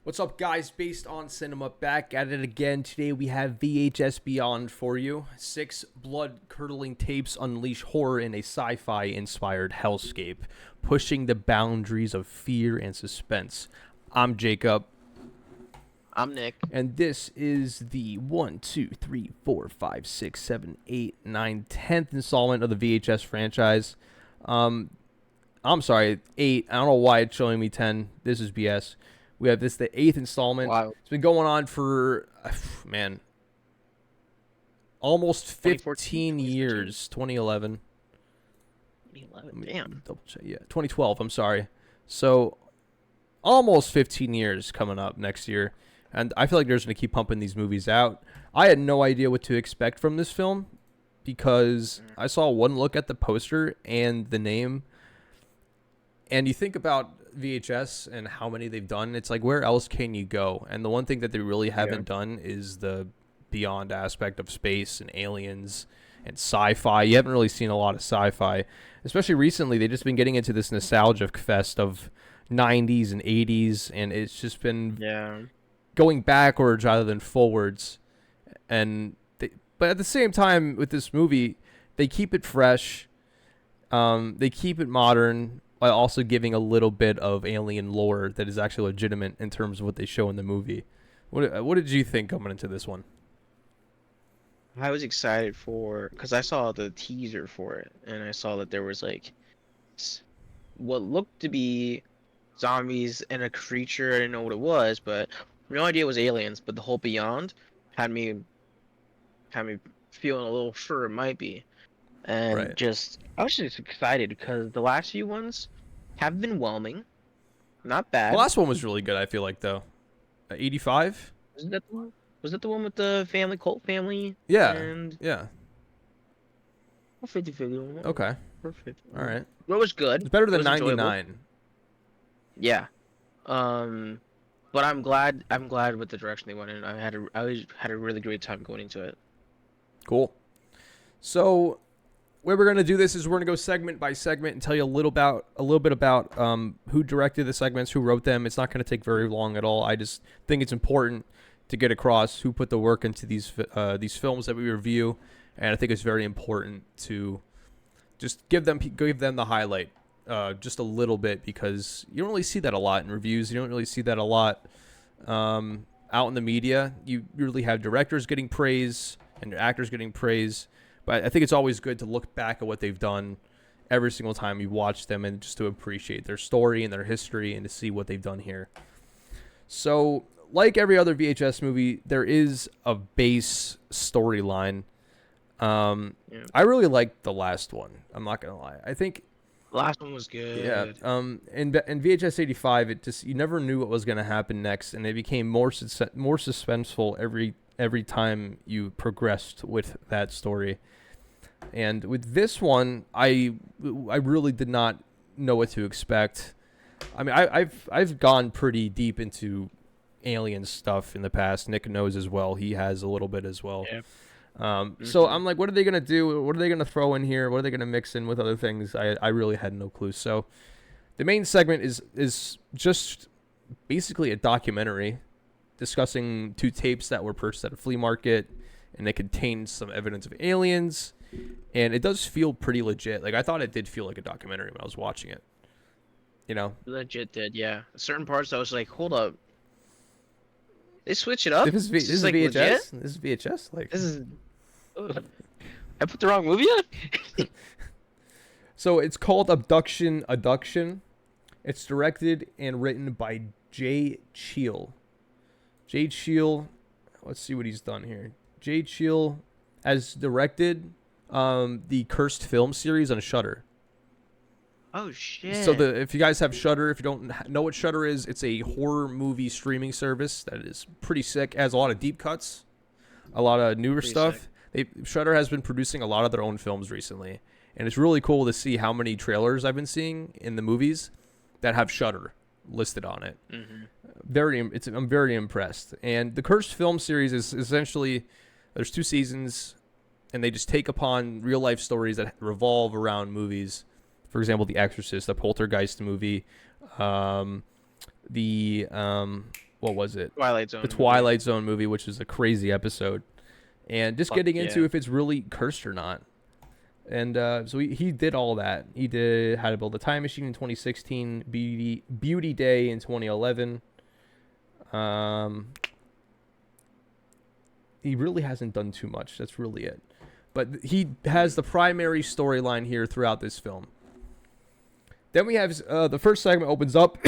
What's up, guys? Based on Cinema, back at it again. Today we have VHS Beyond for you. 6 blood-curdling tapes unleash horror in a sci-fi-inspired hellscape, pushing the boundaries of fear and suspense. I'm Jacob. I'm Nick. And this is the 1, 2, 3, 4, 5, 6, 7, 8, 9, 10th installment of the VHS franchise. I'm sorry, 8. I don't know why it's showing me 10. This is BS. We have the 8th installment. Wow. It's been going on for, almost 15 years. 2011. 2011, damn. Double check. Yeah, 2012. I'm sorry. So, almost 15 years coming up next year. And I feel like they're just going to keep pumping these movies out. I had no idea what to expect from this film because I saw one look at the poster and the name. And you think about VHS and how many they've done. It's like, where else can you go? And the one thing that they really haven't done is the beyond aspect of space and aliens and sci-fi. You haven't really seen a lot of sci-fi. Especially recently, they've just been getting into this nostalgia fest of 90s and 80s. And it's just been going backwards rather than forwards. But at the same time, with this movie, they keep it fresh. They keep it modern, while also giving a little bit of alien lore that is actually legitimate in terms of what they show in the movie. What did you think coming into this one? I was excited because I saw the teaser for it, and I saw that there was what looked to be zombies and a creature. I didn't know what it was, but no idea it was aliens. But the whole beyond had me feeling a little sure it might be. And Right. I was just excited because the last few ones have been whelming. Not bad. The last one was really good, I feel like, though. 85? Was that the one? Was that the one with the cult family? Yeah. And Yeah. 50-50. Okay. Perfect. All right. It was good. It's better than It was enjoyable. 99. Yeah. But I'm glad with the direction they went in. I had a really great time going into it. Cool. So, way we're going to do this is we're going to go segment by segment and tell you a little bit about who directed the segments, who wrote them. It's not going to take very long at all. I just think it's important to get across who put the work into these films that we review, and I think it's very important to just give them the highlight just a little bit, because you don't really see that a lot in reviews. You don't really see that a lot out in the media. You really have directors getting praise and actors getting praise. But I think it's always good to look back at what they've done every single time you watch them, and just to appreciate their story and their history and to see what they've done here. So, like every other VHS movie, there is a base storyline. I really liked the last one. I'm not going to lie. I think The last one was good. yeah. In VHS 85, you never knew what was going to happen next, and it became more suspenseful every time you progressed with that story. And with this one, I really did not know what to expect. I mean, I've gone pretty deep into alien stuff in the past. Nick knows as well. He has a little bit as well. Yeah. So I'm like, what are they gonna do? What are they gonna throw in here? What are they gonna mix in with other things? I really had no clue. So the main segment is just basically a documentary discussing 2 tapes that were purchased at a flea market, and they contained some evidence of aliens, and it does feel pretty legit. Like, I thought it did feel like a documentary when I was watching it. You know? Legit did, yeah. Certain parts I was like, hold up. They switch it up? This is like VHS? legit? This is VHS? Like, This is... I put the wrong movie on? So it's called Abduction. It's directed and written by Jay Cheel. Jay Cheel, let's see what he's done here. Jay Cheel has directed the Cursed film series on Shudder. Oh, shit. So if you guys have Shudder, if you don't know what Shudder is, it's a horror movie streaming service that is pretty sick. It has a lot of deep cuts, a lot of newer stuff. Shudder has been producing a lot of their own films recently, and it's really cool to see how many trailers I've been seeing in the movies that have Shudder listed on it. Mm-hmm. I'm very impressed. And the Cursed film series is essentially, there's 2 seasons, and they just take upon real life stories that revolve around movies. For example, The Exorcist, the Poltergeist movie, the what was it? Twilight The Zone movie. Twilight Zone movie, which is a crazy episode, and just Fuck getting into yeah. if it's really cursed or not. And so he did all that. He did How to Build a Time Machine in 2016, Beauty Day in 2011. He really hasn't done too much. That's really it. But he has the primary storyline here throughout this film. Then we have the first segment opens up.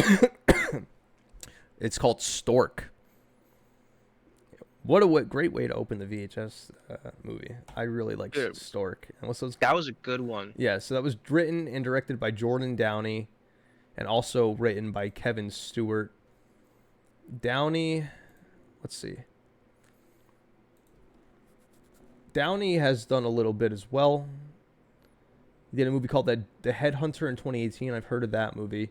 It's called Stork. What a great way to open the VHS movie. I really like Dude. Stork. And what's those? That was a good one. Yeah, so that was written and directed by Jordan Downey, and also written by Kevin Stewart. Downey, let's see. Downey has done a little bit as well. He did a movie called The Headhunter in 2018. I've heard of that movie.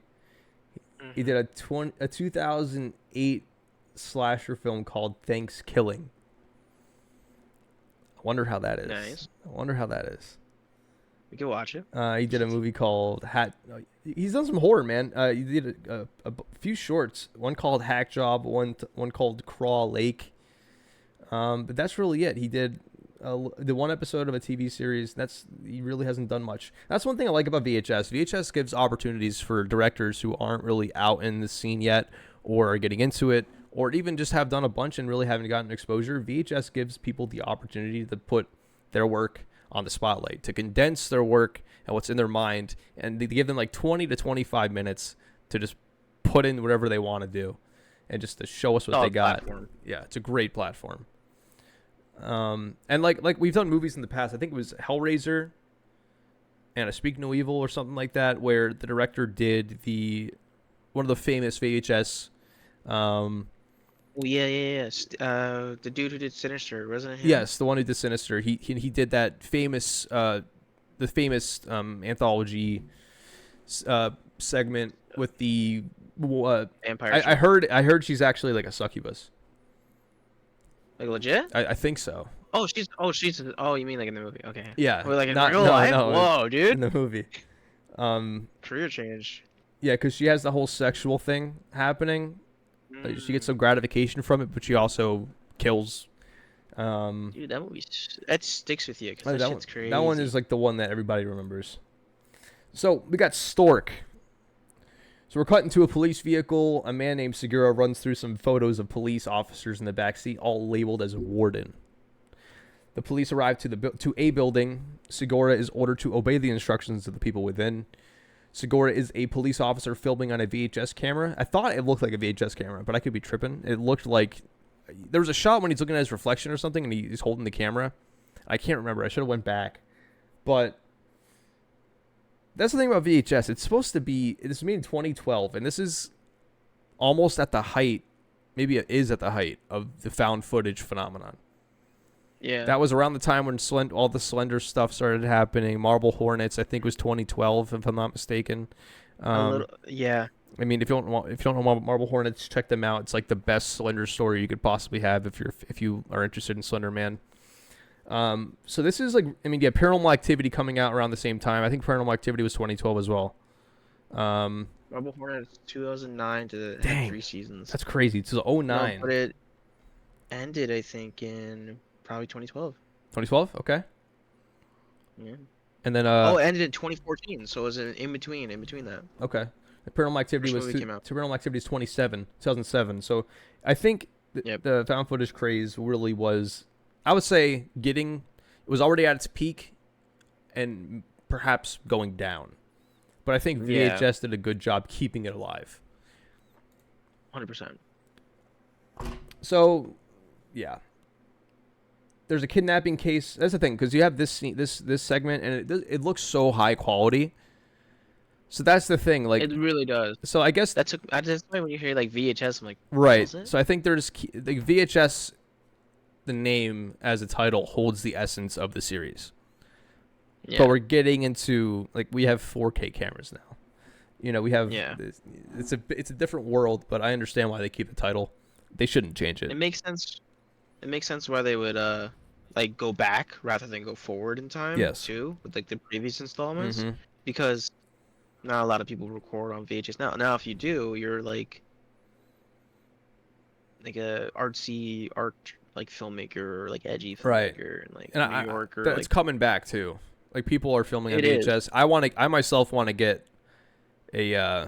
He did a 2008 slasher film called Thanksgiving. I wonder how that is. Nice. I wonder how that is. We can watch it. He did a movie called He's done some horror, man. He did a few shorts. One called Hack Job. One called Craw Lake. But that's really it. He did the one episode of a TV series. He really hasn't done much. That's one thing I like about VHS. VHS gives opportunities for directors who aren't really out in the scene yet, or are getting into it, or even just have done a bunch and really haven't gotten exposure. VHS gives people the opportunity to put their work on the spotlight, to condense their work and what's in their mind, and they give them like 20 to 25 minutes to just put in whatever they want to do and just to show us what they got. Platform. Yeah, it's a great platform. And like we've done movies in the past. I think it was Hellraiser and A Speak No Evil or something like that, where the director did one of the famous VHS. Yeah. The dude who did Sinister, wasn't it him? Yes, the one who did Sinister. He did that famous anthology segment with the Vampire. I heard she's actually like a succubus. Like legit? I think so. Oh, you mean like in the movie? Okay. Yeah. Or like in real life? No, Whoa, dude. in the movie. Career change. Yeah, because she has the whole sexual thing happening. She gets some gratification from it, but she also kills. Dude, that movie that sticks with you because that shit's crazy. That one is like the one that everybody remembers. So we got Stork. So we're cut into a police vehicle. A man named Segura runs through some photos of police officers in the backseat, all labeled as warden. The police arrive to a building. Segura is ordered to obey the instructions of the people within. Segura is a police officer filming on a VHS camera. I thought it looked like a VHS camera, but I could be tripping. It looked like there was a shot when he's looking at his reflection or something, and he's holding the camera. I can't remember. I should have went back, but that's the thing about VHS. It's supposed to be. This was made in 2012, and this is almost at the height. Maybe it is at the height of the found footage phenomenon. Yeah. That was around the time when all the Slender stuff started happening. Marble Hornets, I think, was 2012, if I'm not mistaken. Yeah. I mean, if you don't know Marble Hornets, check them out. It's like the best Slender story you could possibly have if you are interested in Slender Man. So this is like, I mean, yeah, Paranormal Activity coming out around the same time. I think Paranormal Activity was 2012 as well. Marble Hornets 2009 to Dang, 3 seasons. That's crazy. It's 09. No, but it ended, I think, in probably 2012. 2012. Okay. Yeah. And then it ended in 2014, so it was in between that. Okay. The Paranormal Activity Paranormal Activity is 2007. So I think the found footage craze really was, I would say, it was already at its peak and perhaps going down. But I think VHS did a good job keeping it alive. 100%. So, yeah. There's a kidnapping case. That's the thing, because you have this segment, and it looks so high quality. So that's the thing. Like, it really does. So I guess that's why when you hear like VHS, I'm like, right. So I think there's like VHS, the name as a title holds the essence of the series. Yeah. But we're getting into, like, we have 4K cameras now. You know, we have it's a different world, but I understand why they keep the title. They shouldn't change it. It makes sense. It makes sense why they would like go back rather than go forward in time. Yes. Too, with like the previous installments, because not a lot of people record on VHS now. Now, if you do, you're like like a artsy art like filmmaker or like edgy Right. filmmaker in like And New York or that's like coming back too. Like people are filming on it is. VHS. I myself want to get a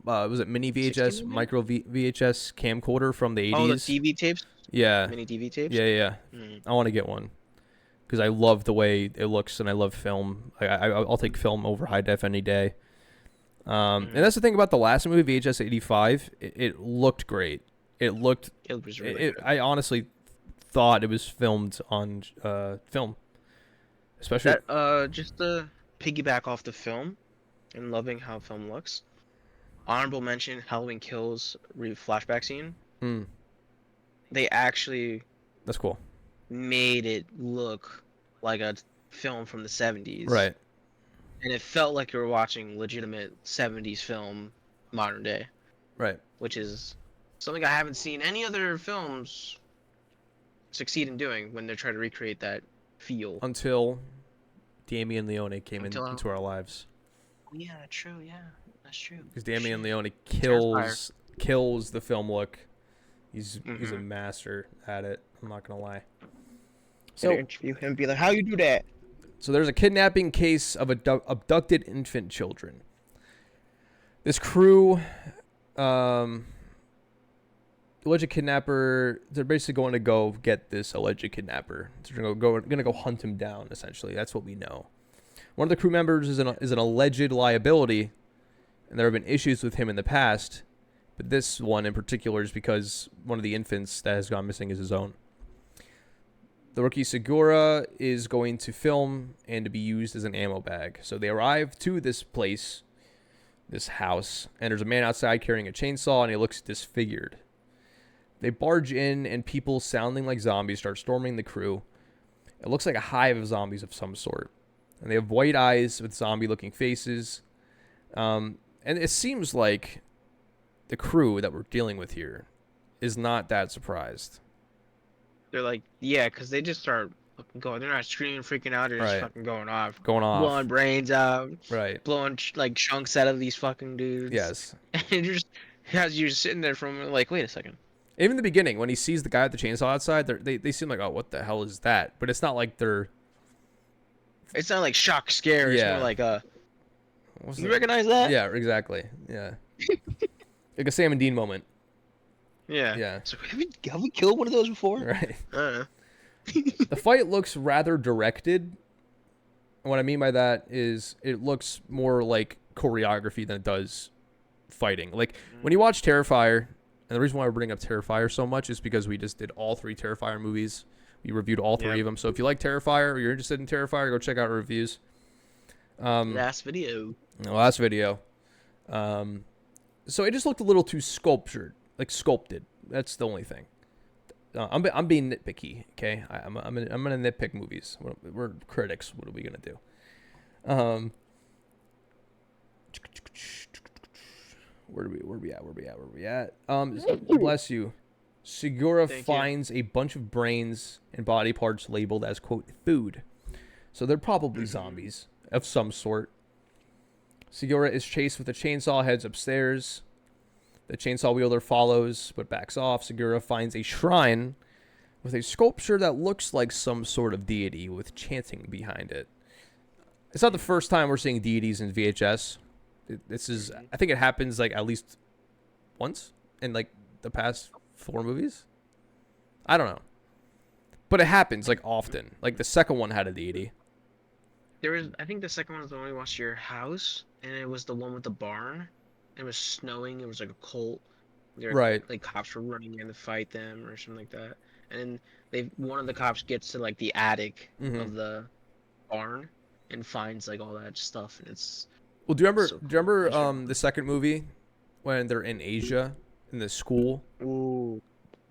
was it mini 16 VHS, millimeter? VHS camcorder from the Oh, the 80s? DV tapes, Yeah. mini DV tapes. Yeah. Mm. I want to get one because I love the way it looks and I love film. I'll take film over high def any day. And that's the thing about the last movie, VHS 85. It looked great. It looked. It was really good. I honestly thought it was filmed on film, especially That just to piggyback off the film and loving how film looks. Honorable mention: Halloween Kills flashback scene. mm, They actually that's cool. made it look like a film from the 70s. Right. And it felt like you were watching legitimate 70s film modern day, Right. which is something I haven't seen any other films succeed in doing when they're trying to recreate that feel. Until Damien Leone came Until into our lives. yeah, true, yeah. That's true. Because Damien Shit. Leone Terrifier. kills the film look. He's a Mhm. master at it. I'm not gonna lie. So So interview him, be like, "How you do that?" So there's a kidnapping case of abducted infant children. This crew, alleged kidnapper, they're basically going to go get this alleged kidnapper. They're gonna go hunt him down. Essentially, that's what we know. One of the crew members is an alleged liability, and there have been issues with him in the past. But this one in particular is because one of the infants that has gone missing is his own. The rookie Segura is going to film and to be used as an ammo bag. So they arrive to this place, this house, and there's a man outside carrying a chainsaw, and he looks disfigured. They barge in, and people sounding like zombies start storming the crew. It looks like a hive of zombies of some sort. And they have white eyes with zombie-looking faces. And it seems like the crew that we're dealing with here is not that surprised. They're like, yeah, because they just start fucking going. They're not screaming, freaking out. They're just Right. fucking going off. Going off. Blowing brains out. Right. Blowing like chunks out of these fucking dudes. Yes. And you're just, as you're sitting there from like, wait a second. Even in the beginning, when he sees the guy with the chainsaw outside, they seem like, oh, what the hell is that? But it's not like they're... It's not like shock scare. It's Yeah. more like What's you the- recognize that? Yeah, exactly. Yeah. Like a Sam and Dean moment. Yeah. Yeah. So have we killed one of those before? Right. I don't know. The fight looks rather directed. And what I mean by that is it looks more like choreography than it does fighting. Like, when you watch Terrifier, and the reason why we're bringing up Terrifier so much is because we just did all 3 Terrifier movies. We reviewed all 3 of them. So if you like Terrifier or you're interested in Terrifier, go check out our reviews. Last video. Last video. So it just looked a little too sculptured, like sculpted. That's the only thing. I'm being nitpicky, okay? I'm gonna nitpick movies. We're critics. What are we gonna do? Where are we at? Bless you. Segura Thank you. finds a bunch of brains and body parts labeled as, quote, food. So they're probably zombies of some sort. Segura is chased with a chainsaw, heads upstairs. The chainsaw wielder follows, but backs off. Segura finds a shrine with a sculpture that looks like some sort of deity with chanting behind it. It's not the first time we're seeing deities in VHS. This is, I think it happens like at least once in like the past 4 movies. I don't know. But it happens like often. Like the second one had a deity. I think the second one was the one we watched your house, and it was the one with the barn. It was snowing. It was like a cult. Right. Like cops were running in to fight them or something like that. And then one of the cops gets to like the attic of the barn and finds like all that stuff, and it's. Well, do you remember? So Do you remember cool. the second movie when they're in Asia in the school, Ooh.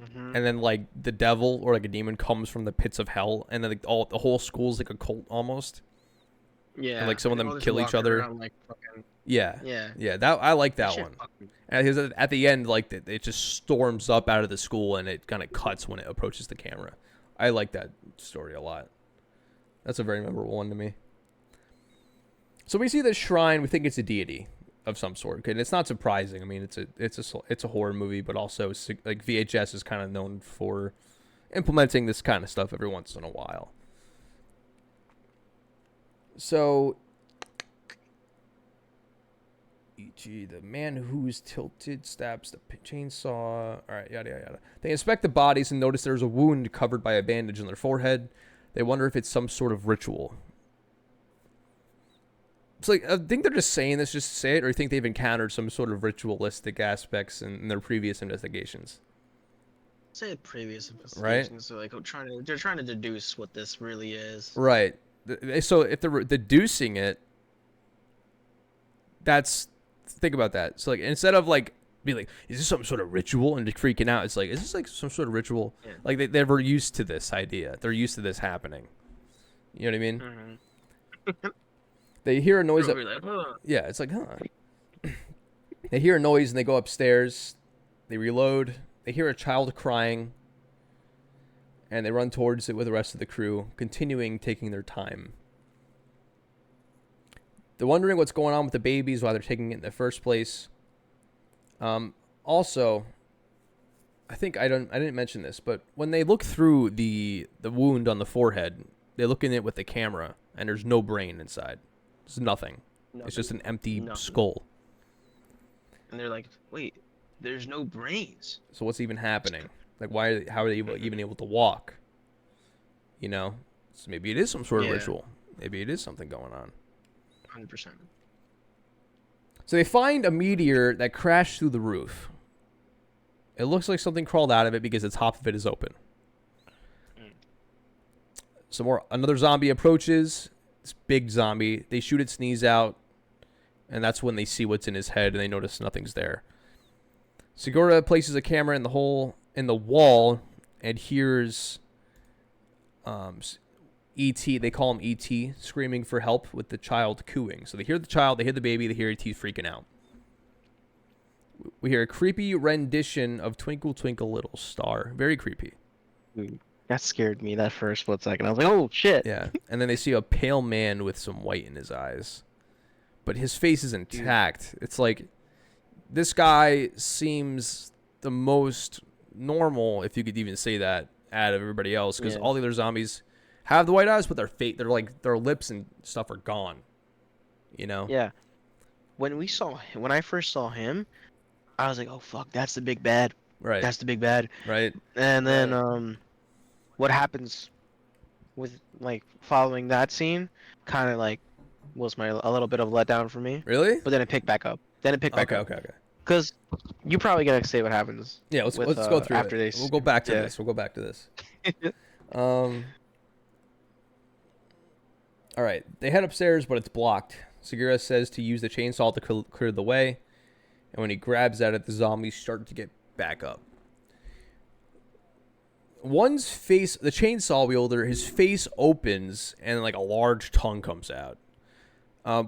and then like the devil or like a demon comes from the pits of hell, and then like the whole school's like a cult almost. Yeah. And like some of them all this kill each walking other. around, like, fucking, Yeah. yeah. That I like that shit one. fucking- And because at the end, like it just storms up out of the school and it kind of cuts when it approaches the camera. I like that story a lot. That's a very memorable one to me. So we see this shrine. We think it's a deity. of some sort. Okay, and it's not surprising. I mean, it's a horror movie, but also like VHS is kind of known for implementing this kind of stuff every once in a while. So, e.g., the man who's tilted stabs the chainsaw. All right, yada yada yada. They inspect the bodies and notice there's a wound covered by a bandage on their forehead. They wonder if it's some sort of ritual. It's like, I think they're just saying this just to say it, or you think they've encountered some sort of ritualistic aspects in their previous investigations? Say previous Right? investigations, so like they're trying to deduce what this really is. Right. So if they're deducing it, think about that. So like instead of like being like, is this some sort of ritual and just freaking out, it's like, is this like some sort of ritual? Yeah. Like they're used to this idea. They're used to this happening. You know what I mean? Mm-hmm. They hear a noise. Like, huh. Yeah, it's like, huh. They hear a noise and they go upstairs. They reload. They hear a child crying. And they run towards it with the rest of the crew, continuing taking their time. They're wondering what's going on with the babies, why they're taking it in the first place. Also, I think I didn't mention this, but when they look through the wound on the forehead, they look in it with the camera, and there's no brain inside. There's nothing. It's just an empty skull. And they're like, wait, there's no brains. So what's even happening? Like, how are they even able to walk? You know? So maybe it is some sort of ritual. Maybe it is something going on. 100%. So they find a meteor that crashed through the roof. It looks like something crawled out of it because the top of it is open. Another zombie approaches. This big zombie. They shoot its knees out, and that's when they see what's in his head, and they notice nothing's there. Segura places a camera in the hole in the wall and hears E.T., they call him E.T., screaming for help with the child cooing. So they hear the child, they hear the baby, they hear E.T. freaking out. We hear a creepy rendition of Twinkle Twinkle Little Star. Very creepy. That scared me that first split second. I was like, oh, shit. Yeah. And then they see a pale man with some white in his eyes. But his face is intact. It's like, this guy seems the most normal, if you could even say that, out of everybody else. Because all the other zombies have the white eyes, but their lips and stuff are gone. You know? Yeah. When I first saw him, I was like, oh, fuck, that's the big bad. Right. That's the big bad. Right. And then, what happens with, like, following that scene kind of, like, was a little bit of a letdown for me. Really? But then it picked back up. Okay. Because you probably gotta say what happens. Yeah, let's go through after it. We'll go back to this. All right. They head upstairs, but it's blocked. Segura says to use the chainsaw to clear the way. And when he grabs at it, the zombies start to get back up. One's face, the chainsaw wielder, his face opens and like a large tongue comes out.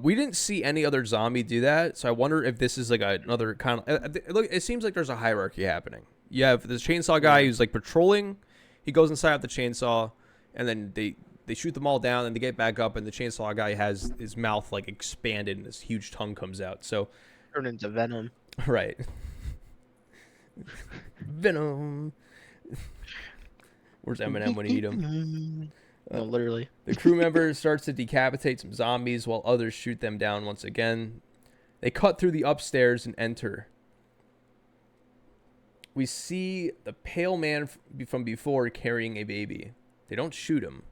We didn't see any other zombie do that, so I wonder if this is like another kind of... Look, it seems like there's a hierarchy happening. You have this chainsaw guy who's like patrolling. He goes inside with the chainsaw, and then they shoot them all down, and they get back up, and the chainsaw guy has his mouth like expanded, and this huge tongue comes out. So Turn into Venom. Right. Venom. Where's Eminem when you need him? No, literally. The crew member starts to decapitate some zombies while others shoot them down once again. They cut through the upstairs and enter. We see the pale man from before carrying a baby. They don't shoot him.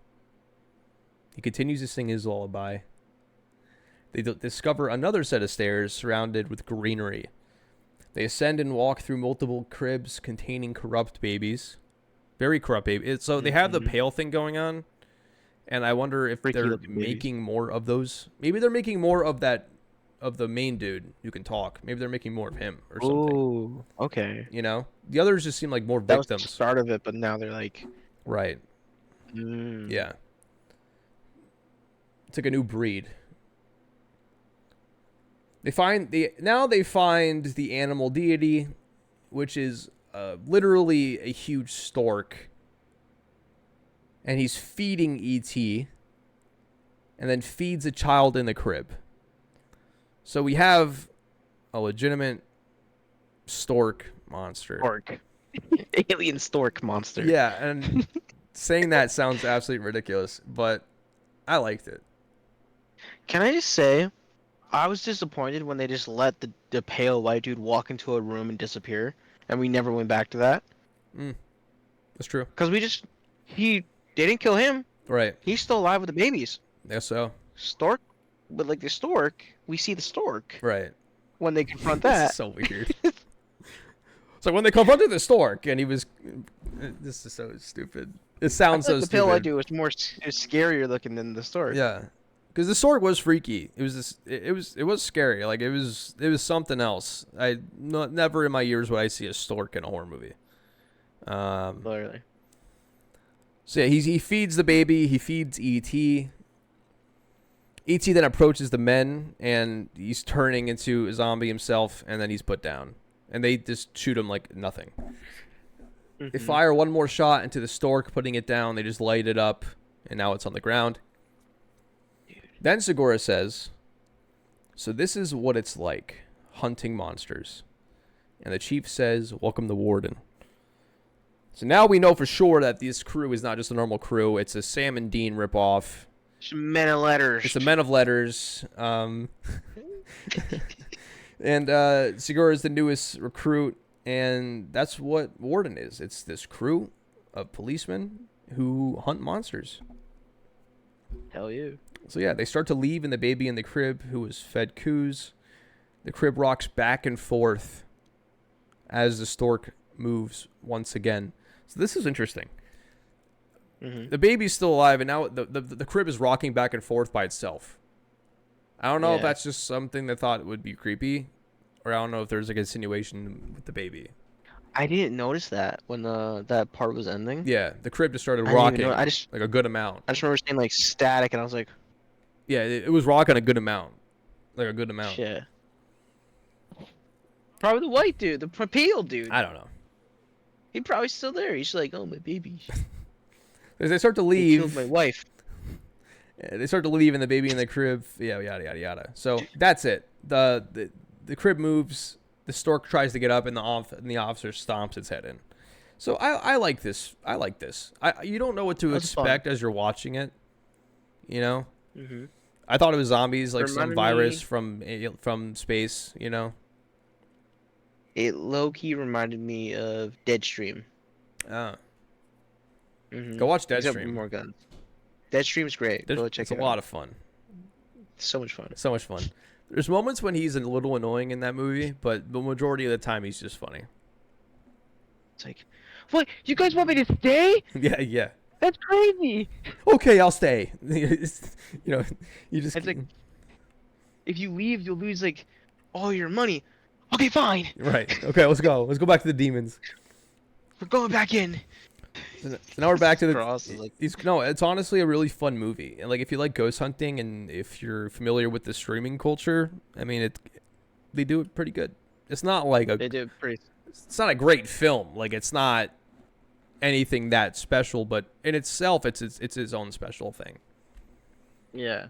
He continues to sing his lullaby. They discover another set of stairs surrounded with greenery. They ascend and walk through multiple cribs containing corrupt babies. Very corrupt babies. So they have the pale thing going on. And I wonder if they're making more of those. Maybe they're making more of that, of the main dude who can talk. Maybe they're making more of him or something. Ooh, okay. You know? The others just seem like more That was victims. the start of it, but now they're like... Right. Yeah. It's like a new breed. They find the animal deity, which is literally a huge stork. And he's feeding E.T. and then feeds a child in the crib. So we have a legitimate stork monster. Stork. Alien stork monster. Yeah, and saying that sounds absolutely ridiculous, but I liked it. Can I just say, I was disappointed when they just let the pale white dude walk into a room and disappear, and we never went back to that. Mm, that's true. Cause he didn't kill him. Right. He's still alive with the babies. Guess so. Stork, but like the stork, we see the stork Right. when they confront This is that. so weird. It's like when they confronted the stork, and he was. This is so stupid. It I sounds feel so like the pale white stupid. dude was scarier looking than the stork. Yeah, because the stork was freaky. It was this. It was scary. Like it was something else. Never in my years would I see a stork in a horror movie. Literally. So yeah, he feeds the baby. He feeds E.T. E.T. then approaches the men, and he's turning into a zombie himself, and then he's put down. And they just shoot him like nothing. They fire one more shot into the stork, putting it down. They just light it up, and now it's on the ground. Then Segura says, "So this is what it's like, hunting monsters." And the chief says, "Welcome the warden." So now we know for sure that this crew is not just a normal crew. It's a Sam and Dean ripoff. It's Men of Letters. It's the Men of Letters. And Segura is the newest recruit. And that's what Warden is. It's this crew of policemen who hunt monsters. Hell yeah. So yeah, they start to leave, and the baby in the crib, who was fed coos. The crib rocks back and forth as the stork moves once again. So this is interesting. The baby's still alive, and now the crib is rocking back and forth by itself. I don't know if that's just something they thought would be creepy, or I don't know if there's like a insinuation with the baby. I didn't notice that when that part was ending. Yeah, the crib just started I didn't even rocking know- like a good amount. I just remember seeing like static, and I was like, Yeah, it was rocking a good amount. Like a good amount. shit. Probably the white dude, the pale dude. I don't know. He probably still there. He's like, oh, my baby. As they start to He killed leave, my wife. they start to leave, and the baby in the crib, yada yada yada. So that's it. The crib moves. The stork tries to get up, and the officer stomps its head in. So I like this. I like this. You don't know what to expect as you're watching it. You know. Mm-hmm. I thought it was zombies, like some Reminded virus me- from space. You know. It low-key reminded me of Deadstream. Oh. Mm-hmm. Go watch Except with Deadstream. more guns. Deadstream's great. Go check It's it a out. lot of fun. So much fun. So much fun. There's moments when he's a little annoying in that movie, but the majority of the time he's just funny. It's like, what? You guys want me to stay? Yeah. That's crazy. Okay, I'll stay. You know, you just. It's like, if you leave, you'll lose like all your money. Okay, fine. Right. Okay, let's go. Let's go back to the demons. We're going back in. So now we're back to the. For us, it's like- It's honestly a really fun movie, and like if you like ghost hunting and if you're familiar with the streaming culture, I mean they do it pretty good. It's not like They did pretty. it's not a great film. Like it's not anything that special, but in itself, it's its own special thing. Yeah.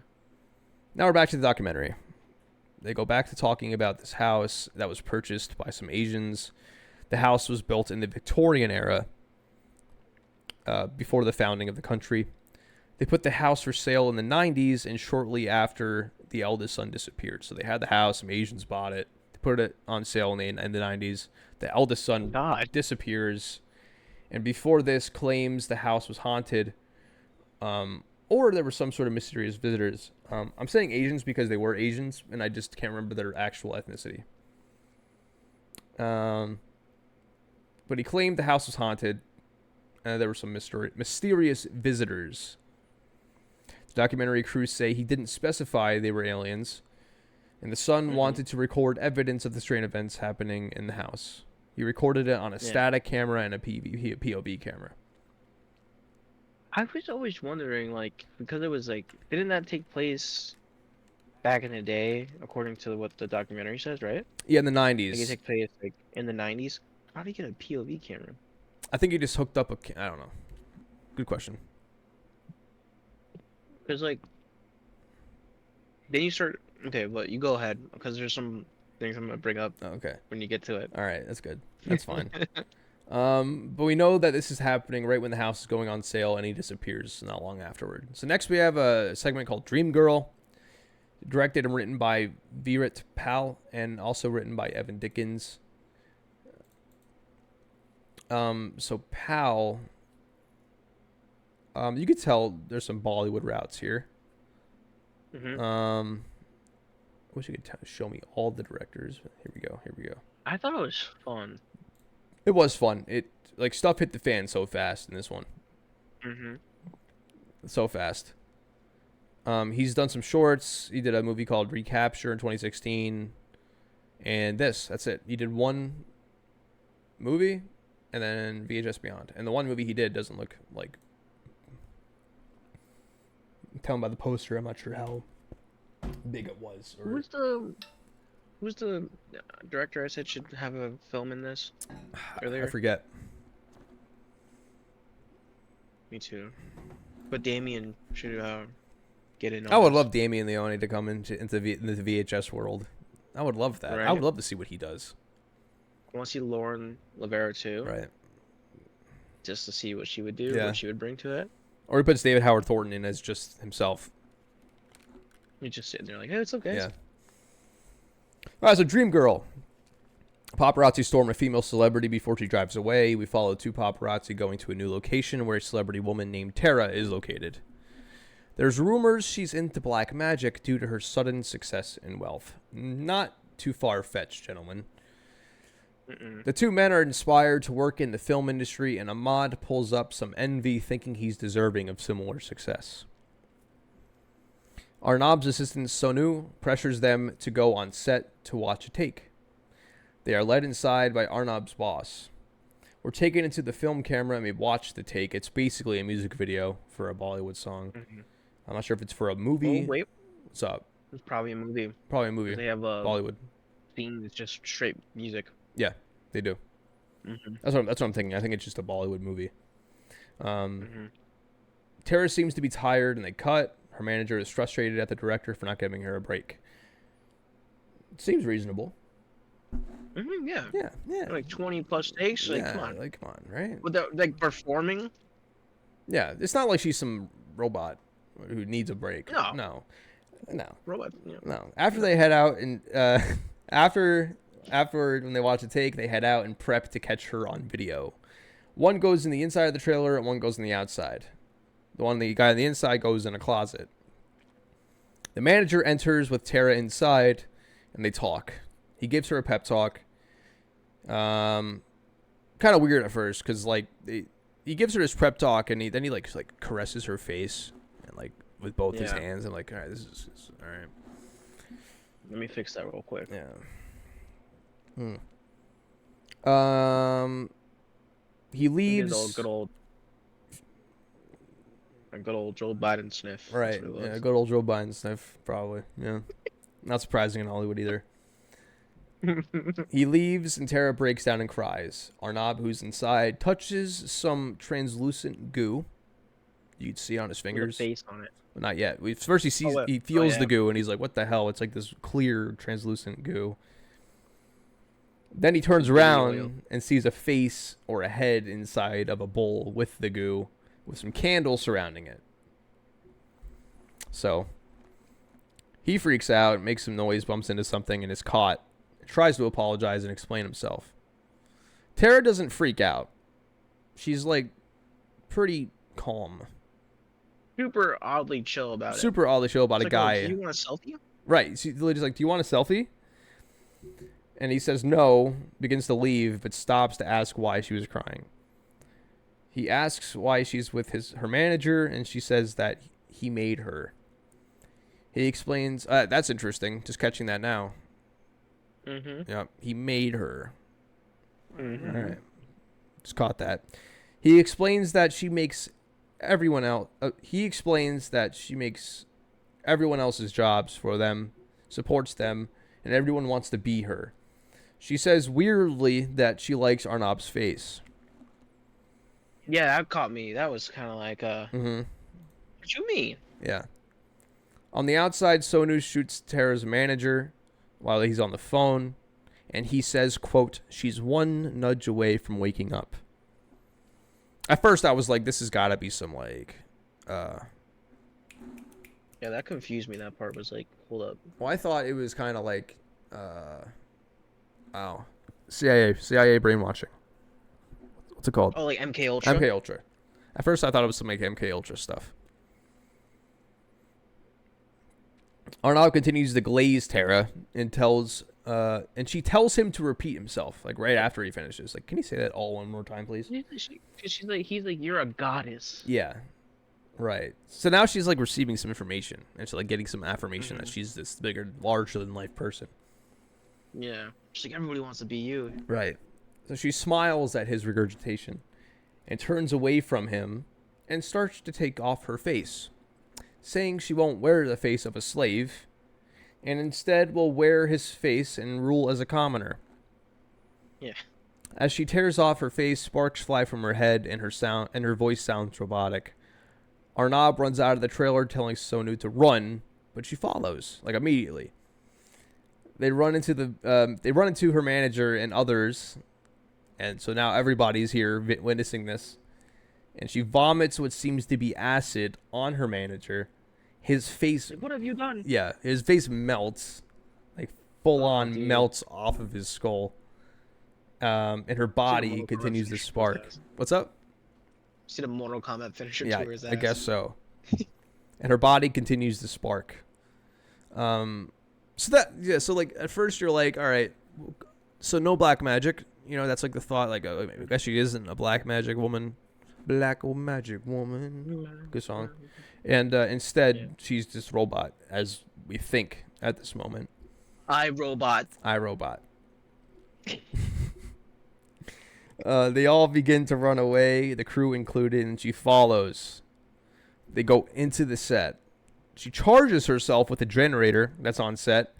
Now we're back to the documentary. They go back to talking about this house that was purchased by some Asians. The house was built in the Victorian era, before the founding of the country. They put the house for sale in the 90s, and shortly after, the eldest son disappeared. So they had the house, some Asians bought it, they put it on sale in the 90s. The eldest son disappears, and before this claims the house was haunted, or there were some sort of mysterious visitors. I'm saying Asians because they were Asians, and I just can't remember their actual ethnicity. But he claimed the house was haunted, and there were some mysterious visitors. The documentary crews say he didn't specify they were aliens, and the son wanted to record evidence of the strange events happening in the house. He recorded it on a static camera and a POV camera. I was always wondering, like, because it was like, didn't that take place back in the day, according to what the documentary says, right? Yeah, in the Like, 90s. it took place like in the 90s. How do you get a POV camera? I think he just hooked up I don't know. Good question. Because like, then you start. Okay, but you go ahead because there's things I'm gonna bring up Oh, okay. when you get to it. All right. That's good. That's fine. But we know that this is happening right when the house is going on sale, and he disappears not long afterward. So next we have a segment called Dream Girl, directed and written by Virat Pal, and also written by Evan Dickens. So Pal, you could tell there's some Bollywood routes here. Mm-hmm. I wish you could show me all the directors. Here we go. Here we go. I thought it was fun. It was fun. It like stuff hit the fan so fast in this one. Mm-hmm. So fast. He's done some shorts. He did a movie called Recapture in 2016, and that's it. He did one movie, and then VHS Beyond. And the one movie he did doesn't look like. Tell him by the poster. I'm not sure how big it was. Or... Who's the director I said should have a film in this earlier? I forget. Me too. But Damien should get in on I would this. love Damien Leone to come into the VHS world. I would love that. Right. I would love to see what he does. I want to see Lauren Lavera too. Right. Just to see what she would do, Yeah. what she would bring to it. Or he puts David Howard Thornton in as just himself. You just sitting there like, hey, it's okay. Yeah. All right, so Dream Girl. Paparazzi storm a female celebrity before she drives away. We follow two paparazzi going to a new location where a celebrity woman named Tara is located. There's rumors she's into black magic due to her sudden success and wealth. Not too far-fetched, gentlemen. Mm-mm. The two men are inspired to work in the film industry, and Ahmad pulls up some envy thinking he's deserving of similar success. Arnab's assistant Sonu pressures them to go on set to watch a take. They are led inside by Arnab's boss. We're taken into the film camera and we watch the take. It's basically a music video for a Bollywood song. Mm-hmm. I'm not sure if it's for a movie. Oh, wait. What's up? It's probably a movie. Probably a movie. They have a Bollywood. scene that's just straight music. Yeah, they do. Mm-hmm. That's what I'm thinking. I think it's just a Bollywood movie. Mm-hmm. Tara seems to be tired and they cut. Her manager is frustrated at the director for not giving her a break. It seems reasonable. Mm-hmm, yeah. Yeah. Like 20 plus takes. Like, come on. Like, come on, right? Without like performing. Yeah, it's not like she's some robot who needs a break. No. No. Robot. Yeah. No. After they head out and after when they watch the take, they head out and prep to catch her on video. One goes in the inside of the trailer and one goes in the outside. The guy on the inside goes in a closet. The manager enters with Tara inside and they talk. He gives her a pep talk. Kind of weird at first because like he gives her his prep talk and then he like caresses her face and like with both his hands. I'm like, all right, this is all right. Let me fix that real quick. Yeah. He leaves. A good old Joe Biden sniff. Right. Yeah, good old Joe Biden sniff, probably. Yeah. Not surprising in Hollywood either. He leaves and Tara breaks down and cries. Arnab, who's inside, touches some translucent goo. You'd see on his fingers. With a face on it. Not yet. First he feels the goo and he's like, what the hell? It's like this clear translucent goo. Then he turns around and sees a face or a head inside of a bowl with the goo with some candles surrounding it. So he freaks out, makes some noise, bumps into something and is caught. Tries to apologize and explain himself. Tara doesn't freak out. She's like pretty calm. Super oddly chill about it. Super oddly chill about a guy. Oh, do you want a selfie? Right. She's like, do you want a selfie? And he says no, begins to leave, but stops to ask why she was crying. He asks why she's with her manager, and she says that he made her. He explains, that's interesting, just catching that now. Mm-hmm. Yep, he made her. Mm-hmm. All right. Just caught that. He explains that she makes everyone else. He explains that she makes everyone else's jobs for them, supports them, and everyone wants to be her. She says weirdly that she likes Arnab's face. Yeah, that caught me. That was kind of like, what you mean? Yeah. On the outside, Sonu shoots Tara's manager, while he's on the phone, and he says, quote, "She's one nudge away from waking up." At first, I was like, "This has got to be some like." Yeah, that confused me. That part was like, hold up. Well, I thought it was kind of like, oh, CIA brainwashing. What's it called? Oh, like MK Ultra. MK Ultra. At first, I thought it was some like MK Ultra stuff. Arnaud continues to glaze Tara and she tells him to repeat himself, like right after he finishes. Like, can you say that all one more time, please? She's like, he's like, you're a goddess. Yeah, right. So now she's like receiving some information and she's like getting some affirmation that she's this bigger, larger than life person. Yeah, she's like, everybody wants to be you. Right. So she smiles at his regurgitation and turns away from him and starts to take off her face, saying she won't wear the face of a slave and instead will wear his face and rule as a commoner. Yeah. As she tears off her face, sparks fly from her head and her voice sounds robotic. Arnab runs out of the trailer telling Sonu to run, but she follows, like immediately. They run into her manager and others, and so now everybody's here witnessing this. And she vomits what seems to be acid on her manager. His face... Like, what have you done? Yeah, his face melts. Like, full-on melts off of his skull. And her body continues to spark. What's up? See the Mortal Kombat finisher to his ass. I guess so. And her body continues to spark. So like, at first you're like, all right, so no black magic. You know, that's like the thought, like, oh, I guess she isn't a black magic woman. Black magic woman. Good song. And instead, she's this robot, as we think at this moment. iRobot. They all begin to run away, the crew included, and she follows. They go into the set. She charges herself with a generator that's on set.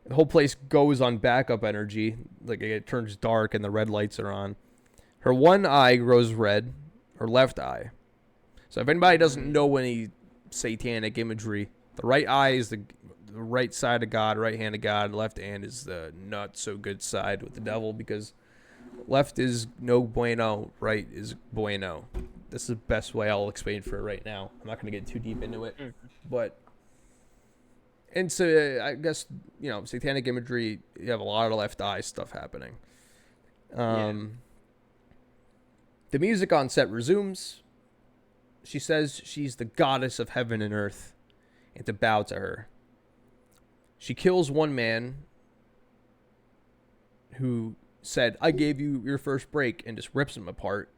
The whole place goes on backup energy. Like, it turns dark and the red lights are on. Her one eye grows red. Her left eye. So if anybody doesn't know any satanic imagery, the right eye is the right side of God, right hand of God. The left hand is the not so good side with the devil, because left is no bueno, right is bueno. This is the best way I'll explain for it right now. I'm not going to get too deep into it. But, and so I guess, you know, satanic imagery, you have a lot of left eye stuff happening. The music on set resumes. She says she's the goddess of heaven and earth and to bow to her. She kills one man who said, "I gave you your first break," and just rips him apart.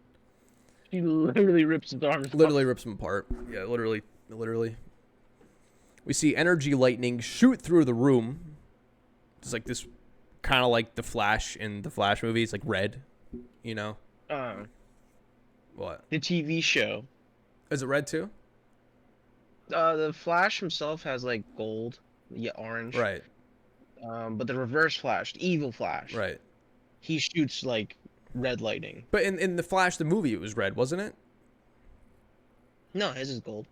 She literally rips his arms. Literally rips him apart. Yeah, literally. We see energy lightning shoot through the room. It's like this, kind of like the Flash in the Flash movie. It's like red, you know? What? The TV show. Is it red too? The Flash himself has like gold, orange. Right. But the Reverse Flash, the evil Flash. Right. He shoots like red lightning. But in the Flash, the movie, it was red, wasn't it? No, his is gold.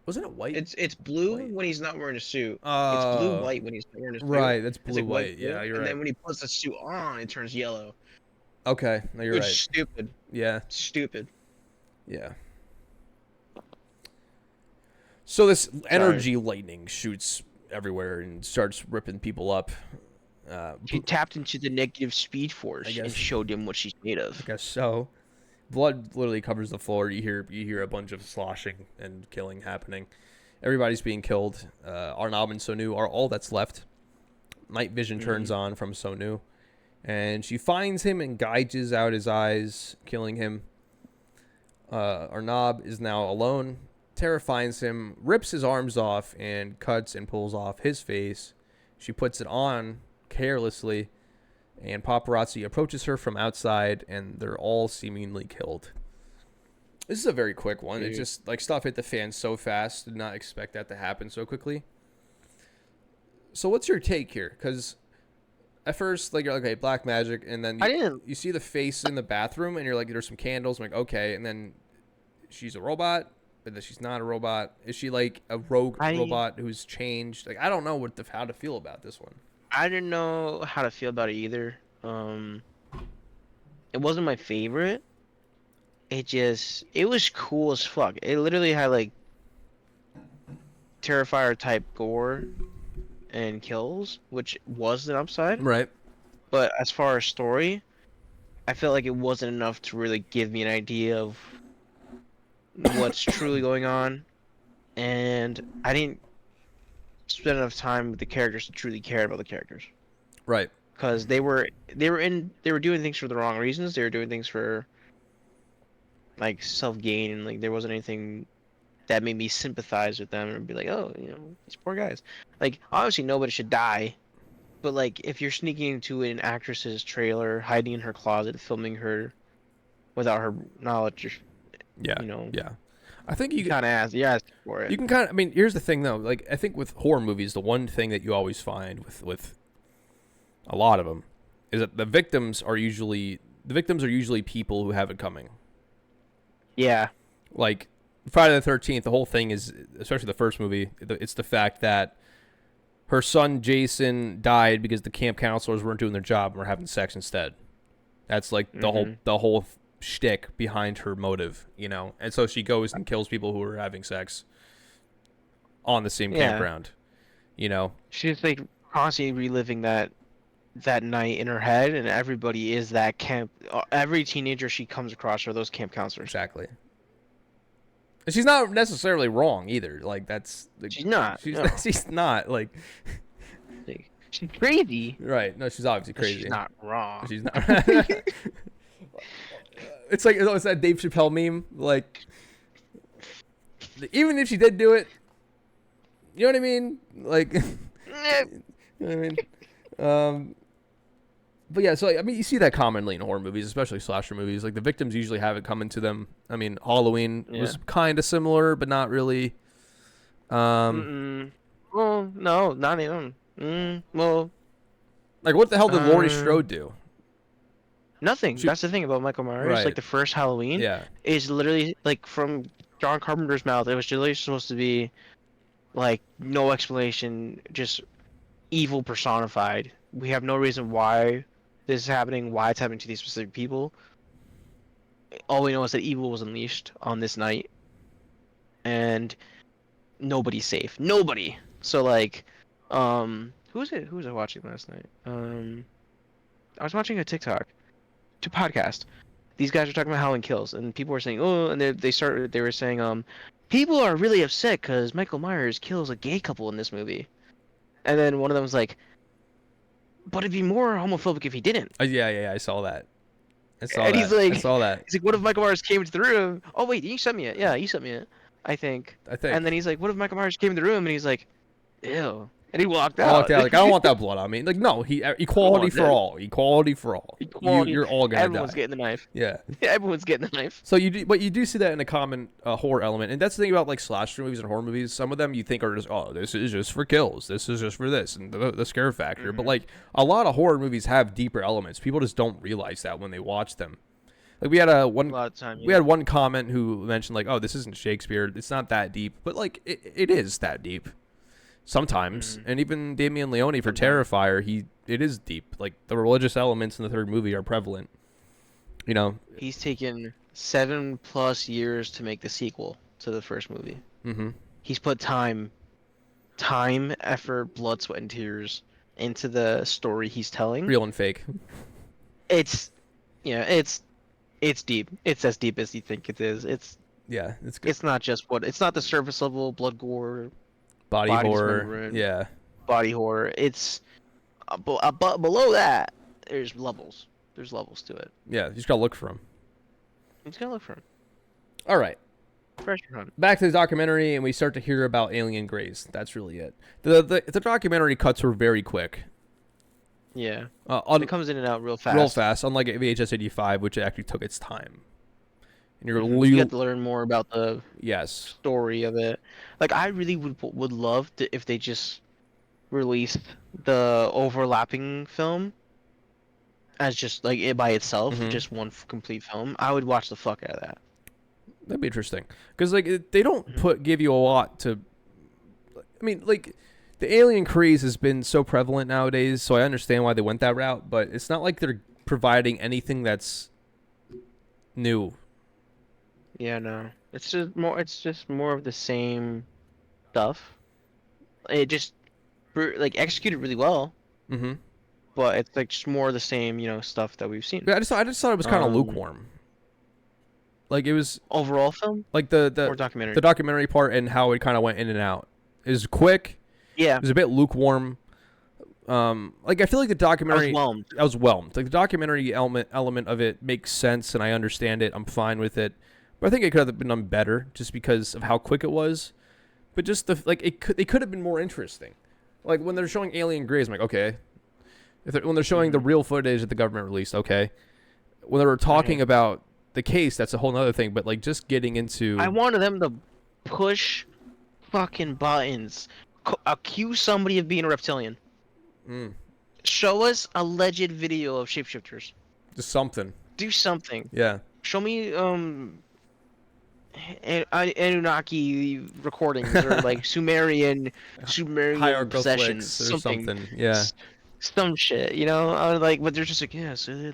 Wasn't it white? It's blue when he's not wearing a suit. Oh. It's blue-white when he's not wearing a suit. Right, that's blue-white. White, yeah, you're right. And then when he puts the suit on, it turns yellow. Okay, no, you're right. Stupid. Yeah. Stupid. Yeah. So this energy lightning shoots everywhere and starts ripping people up. She tapped into the negative speed force and showed him what she's made of. I guess so. Blood literally covers the floor. You hear a bunch of sloshing and killing happening. Everybody's being killed. Arnab and Sonu are all that's left. Night vision turns on from Sonu, and she finds him and gouges out his eyes, killing him. Arnab is now alone. Tara finds him, rips his arms off, and cuts and pulls off his face. She puts it on carelessly, and paparazzi approaches her from outside, and they're all seemingly killed. This is a very quick one. It's just like stuff hit the fan so fast. Did not expect that to happen so quickly. So what's your take here? Because at first, like, you're like, okay, black magic, and then you see the face in the bathroom, and you're like, there's some candles. I'm like, okay, and then she's a robot. but that she's not a robot? Is she like a rogue I robot who's changed? Like I don't know how to feel about this one. I didn't know how to feel about it either. It wasn't my favorite. It was cool as fuck. It literally had like Terrifier type gore and kills, which was an upside. Right. But as far as story, I felt like it wasn't enough to really give me an idea of what's truly going on, and I didn't spend enough time with the characters to truly care about the characters Right. because they were doing things for the wrong reasons. They were doing things for like self gain, and like there wasn't anything that made me sympathize with them and be like, oh, these poor guys. Like obviously nobody should die, but like if you're sneaking into an actress's trailer, hiding in her closet, filming her without her knowledge, Yeah. you know, Yeah. I think you you asked for you it. can kind of. I mean, here's the thing though. Like I think with horror movies, the one thing that you always find with a lot of them is that the victims are usually people who have it coming. Yeah. Like Friday the 13th, the whole thing is, especially the first movie, it's the fact that her son Jason died because the camp counselors weren't doing their job and were having sex instead. That's like the whole shtick behind her motive, And so she goes and kills people who are having sex on the same Yeah. campground. She's like constantly reliving that night in her head, and everybody is that camp. Every teenager she comes across are those camp counselors. Exactly. And she's not necessarily wrong either. Like that's like, She's not. she's No. she's not like Like, she's crazy. right. No, she's obviously But crazy. she's not wrong. She's not. It's like it's that Dave Chappelle meme. Like, even if she did do it, you know what I mean? Like, you know what I mean? But yeah, so I mean, you see that commonly in horror movies, especially slasher movies. Like the victims usually have it coming to them. I mean, Halloween was kind of similar, but not really. Well, no, not even. Well, like what the hell did Laurie Strode do? nothing. That's the thing about Michael Myers. Right. Like the first Halloween Yeah. is literally like from John Carpenter's mouth. It was literally supposed to be like no explanation, just evil personified. We have no reason why this is happening, why it's happening to these specific people. All we know is that evil was unleashed on this night, and nobody's safe. Nobody. So like, who was it? Who was I watching last night? I was watching a TikTok, to podcast. These guys were talking about Halloween Kills, and people were saying, oh, and they were saying, people are really upset because Michael Myers kills a gay couple in this movie, and then one of them was like, but it'd be more homophobic if he didn't. Yeah, I saw that. I And he's like, I saw that. He's like, what if Michael Myers came into the room? Oh wait, you sent me it. Yeah, you sent me it. I think. And then he's like, what if Michael Myers came in the room? And he's like, ew. And he walked out. Like, I don't want that blood on me. Like, no, equality for all. Equality for all. Equality. You're all gonna Everyone's die. getting the knife. Yeah. Everyone's getting the knife. So you do see that in a common horror element, and that's the thing about like slasher movies and horror movies. Some of them you think are just, oh, this is just for kills, this is just for this, and the scare factor. But like a lot of horror movies have deeper elements. People just don't realize that when they watch them. Like we had a lot of time. We had one comment who mentioned like, oh, this isn't Shakespeare. It's not that deep, but like it is that deep. Sometimes, and even Damien Leone for Terrifier, it is deep. Like the religious elements in the third movie are prevalent. He's taken 7+ years to make the sequel to the first movie. Mm-hmm. He's put time, effort, blood, sweat, and tears into the story he's telling. Real and fake. It's deep. It's as deep as you think it is. It's good. It's not just it's not the surface level blood gore. Body horror, yeah. Body horror. It's below that. There's levels. There's levels to it. Yeah, you just gotta look for them. You just gotta look for them. All right. Treasure hunt. Back to the documentary, and we start to hear about alien grays. That's really it. The documentary cuts were very quick. Yeah. It comes in and out real fast. Real fast, unlike VHS 85, which actually took its time. And you get to learn more about the yes story of it. Like I really would love to if they just released the overlapping film as just like it by itself, just one complete film. I would watch the fuck out of that. That'd be interesting because like they don't give you a lot to. I mean, like the alien craze has been so prevalent nowadays, so I understand why they went that route. But it's not like they're providing anything that's new. Yeah, no. It's just more of the same stuff. It just like executed really well, Mm-hmm. but it's like just more of the same, stuff that we've seen. Yeah, I just thought it was kind of Um, lukewarm. Like it was overall film like or the documentary? documentary part and how it kind of went in and out. It was quick. Yeah, It was a bit lukewarm. Like I feel like the I was documentary, whelmed. I was whelmed. Like the documentary element of it makes sense, and I understand it. I'm fine with it, but I think it could have been done better just because of how quick it was. But just it could have been more interesting. Like when they're showing Alien Grays, I'm like, okay. When they're showing the real footage that the government released, okay. When they were talking Right. about the case, that's a whole other thing. But like just getting into, I wanted them to push fucking buttons, accuse somebody of being a reptilian, mm, show us alleged video of shapeshifters, just something, do something. yeah, Show me Anunnaki recordings or like Sumerian possessions, hieroglyphics or something, something, yeah. some shit. I was like, but they're just like, yeah. So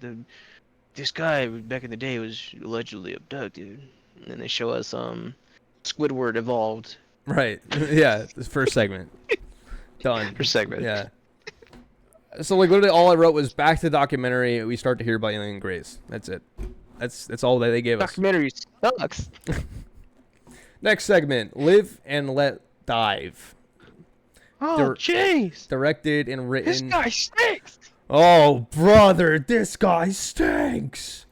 this guy back in the day was allegedly abducted, and then they show us Squidward evolved Right. Yeah. The first segment. Done. for segment. Yeah. So like literally all I wrote was back to the documentary. We start to hear about Alien Grays. That's it. That's all that they gave us. Documentary sucks. Next segment: Live and Let Dive. Oh Dir- jeez, Directed and written. this guy stinks. Oh brother, this guy stinks.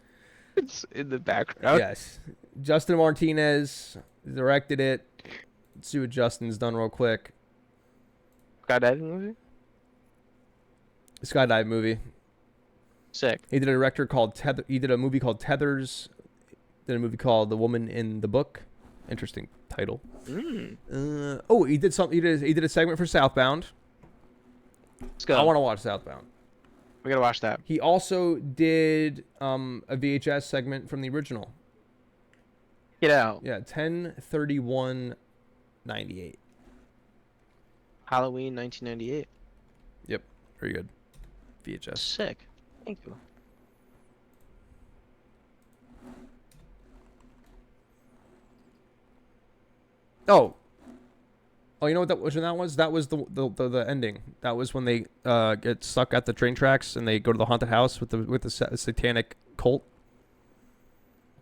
It's in the background. Yes. Justin Martinez directed it. Let's see what Justin's done real quick. Skydiving movie. Skydive movie. Sick. He did a director called Tether. He did a movie called Tethers. Did a movie called The Woman in the Book. Interesting title. He did something. He did a segment for Southbound. Let's go. I want to watch Southbound. We gotta watch that. He also did a VHS segment from the original. Get out. Yeah, 10/31/98. Halloween 1998. Yep, very good. VHS. Sick. Thank you. Oh, you know what that was? When that was? That was the ending. That was when they get stuck at the train tracks and they go to the haunted house with the satanic cult.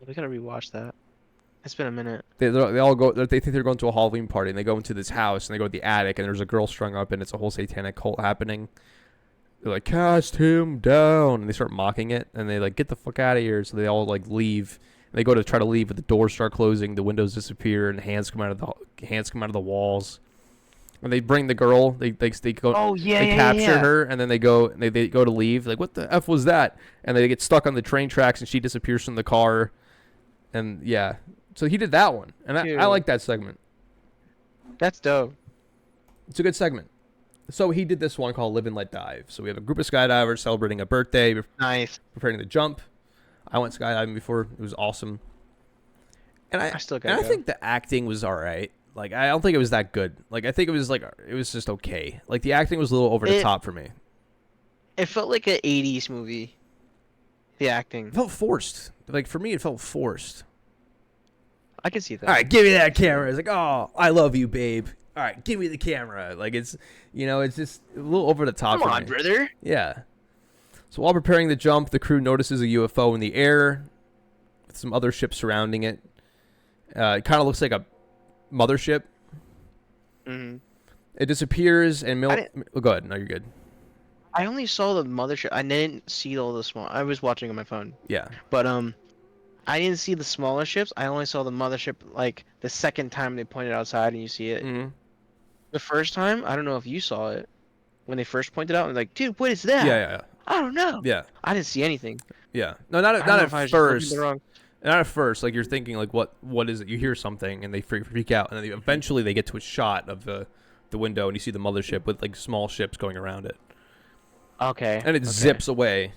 We gotta rewatch that. It's been a minute. They all go. They think they're going to a Halloween party and they go into this house and they go to the attic and there's a girl strung up and it's a whole satanic cult happening. They're like, cast him down, and they start mocking it and they like get the fuck out of here. So they all like leave. And they go to try to leave, but the doors start closing, the windows disappear, and hands come out of the walls. And they bring the girl. They go. Oh yeah, They yeah, capture yeah. her, and then they go to leave. Like, what the f was that? And they get stuck on the train tracks, and she disappears from the car. And yeah, so he did that one, and I like that segment. That's dope. It's a good segment. So he did this one called Live and Let Dive. So we have a group of skydivers celebrating a birthday, Nice. preparing to jump. I went skydiving before. It was awesome. And I still gotta go. think the acting was all right. Like, I don't think it was that good. Like, I think it was just okay. Like, the acting was a little over the top for me. It felt like an 80s movie. The acting. It felt forced. Like, for me, it felt forced. I can see that. All right, give me that camera. It's like, oh, I love you, babe. All right, give me the camera. Like, it's just a little over the top. Come on, brother. Yeah. So while preparing the jump, the crew notices a UFO in the air with some other ships surrounding it. It kind of looks like a mothership. Mm-hmm. It disappears and oh, go ahead. No, you're good. I only saw the mothership. I didn't see all the small. I was watching on my phone. Yeah. But I didn't see the smaller ships. I only saw the mothership like the second time they pointed outside and you see it. Mm-hmm. The first time, I don't know if you saw it when they first pointed out. I was like, dude, what is that? Yeah. I don't know. Yeah. I didn't see anything. Yeah. No, not I don't know at if I was just looking first. the wrong- Not at first. Like, you're thinking, like, what is it? You hear something and they freak out, and then eventually they get to a shot of the window and you see the mothership with like small ships going around it. Okay. And it zips away.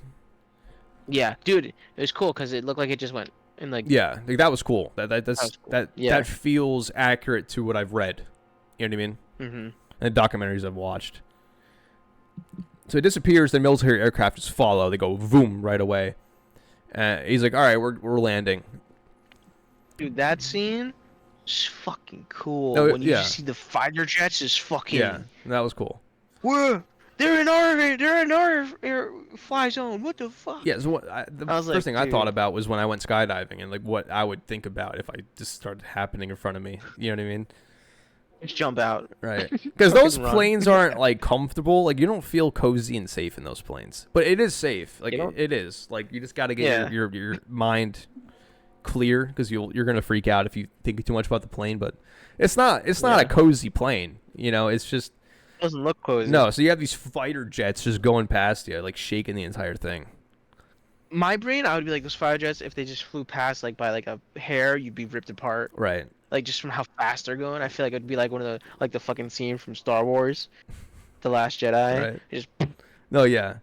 Yeah, dude, it was cool because it looked like it just went And like Yeah, like, that was cool. that That's was cool. that Yeah. that feels accurate to what I've read. You know what I mean? Mm-hmm. And the documentaries I've watched. So it disappears. The military aircraft just follow. They go boom right away. He's like, "All right, we're landing." Dude, that scene is fucking cool. Oh When you yeah, just see the fighter jets just yeah, fucking. that was cool. Whoa! They're in our air fly zone. What the fuck? Yeah, so the I was first like, thing I thought dude, about was when I went skydiving and like what I would think about if I just started happening in front of me. You know what I mean? just jump out. Right. Because those Fucking run. planes aren't like comfortable. Like you don't feel cozy and safe in those planes. But it is safe. Like You don't? it is. Like you just got to get Yeah. your mind clear because you're gonna freak out if you think too much about the plane. But it's not Yeah. a cozy plane. You know, it's just Doesn't look cozy. no. So you have these fighter jets just going past you, like shaking the entire thing. My brain, I would be like those fighter jets. If they just flew past like by like a hair, you'd be ripped apart. Right. Like just from how fast they're going. I feel like it'd be like one of the like the fucking scene from Star Wars, The Last Jedi. Right. It just No, yeah.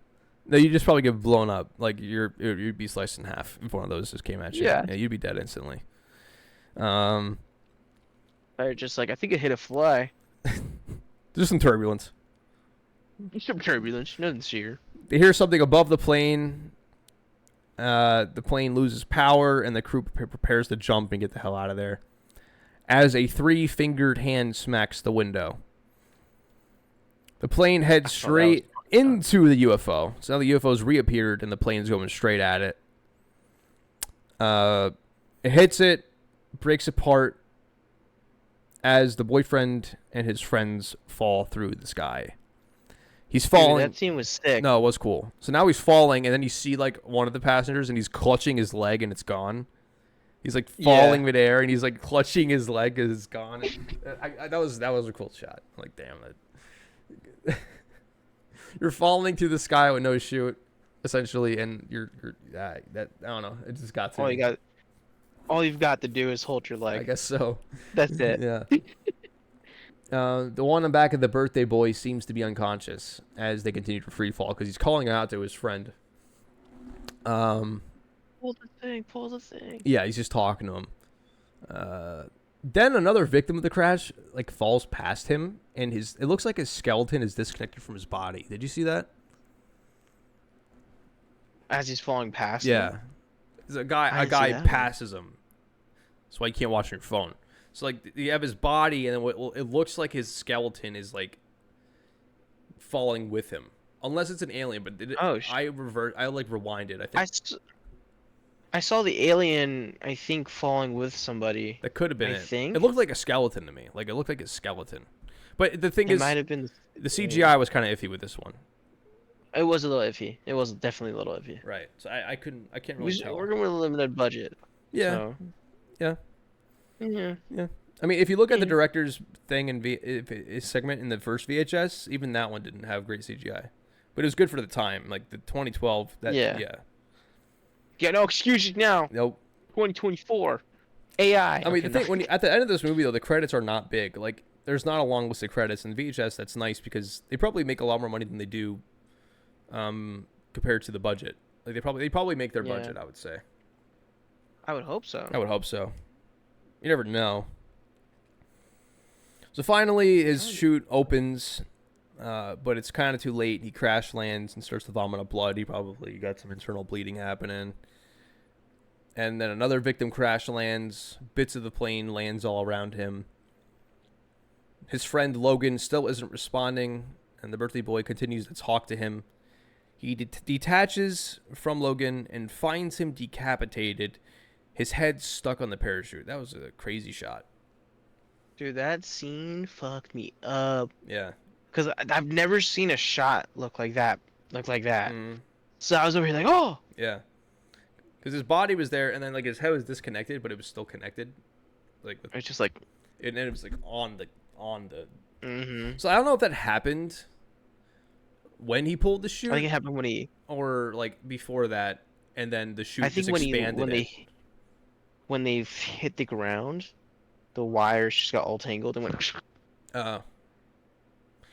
No, you just probably get blown up. Like you'd be sliced in half if one of those just came at you. Yeah. You'd be dead instantly. Or just like I think it hit a fly. There's some turbulence. Some turbulence, nothing severe. They hear something above the plane. The plane loses power, and the crew prepares to jump and get the hell out of there. As a 3-fingered hand smacks the window. The plane heads straight into the UFO. So now the UFO's reappeared, and the plane's going straight at it. It hits it, breaks apart, as the boyfriend and his friends fall through the sky. He's falling. Dude, that scene was sick. No, it was cool. So now he's falling, and then you see like one of the passengers, and he's clutching his leg, and it's gone. He's like falling midair, and he's like clutching his leg, and it's gone. That was a cool shot. Like, damn it. You're falling to the sky with no chute, essentially, and you're that I don't know. It just got to me. All you've got to do is hold your I leg. guess so. That's it. Yeah. The one on the back of the birthday boy seems to be unconscious as they continue to free fall because he's calling out to his friend. Pull the thing. Yeah, he's just talking to him. Then another victim of the crash like falls past him, and it looks like his skeleton is disconnected from his body. Did you see that? As he's falling past. Yeah. him? There's a I guy didn't see that. passes him. That's why you can't watch on your phone. So like you have his body, and then it looks like his skeleton is like falling with him, unless it's an alien. But I rewinded. I think I saw the alien. I think falling with somebody. that could have been I it. think It looked like a skeleton to me. Like it looked like a skeleton. But the thing it is, might have been. the CGI was kind of iffy with this one. It was a little iffy. It was definitely a little iffy. Right. So I can't really tell. We're going with a limited budget. Yeah. So. Yeah. Yeah. Yeah. I mean, if you look at the Yeah. director's thing in his segment in the first VHS, even that one didn't have great CGI, but it was good for the time, like the 2012. Yeah. Yeah. Yeah. No excuses now. Nope. 2024. AI. I mean, the thing at the end of this movie though, the credits are not big. Like, there's not a long list of credits in VHS. That's nice because they probably make a lot more money than they do, compared to the budget. Like they probably make their budget. I would say. I would hope so. I would hope so. You never know. So finally, his chute opens, but it's kind of too late. He crash lands and starts to vomit up blood. He probably got some internal bleeding happening. And then another victim crash lands. Bits of the plane lands all around him. His friend Logan still isn't responding, and the birthday boy continues to talk to him. He detaches from Logan and finds him decapitated. His head stuck on the parachute. That was a crazy shot. Dude, that scene fucked me up. Yeah. Because I've never seen a shot look like that. Mm. So I was over here like, oh! Yeah. Because his body was there, and then like his head was disconnected, but it was still connected. Like It's just like... and then it was like on the. Mm-hmm. So I don't know if that happened when he pulled the chute. I think it happened when he... Or like before that, and then the chute I think just when expanded when they hit the ground, the wires just got all tangled and went...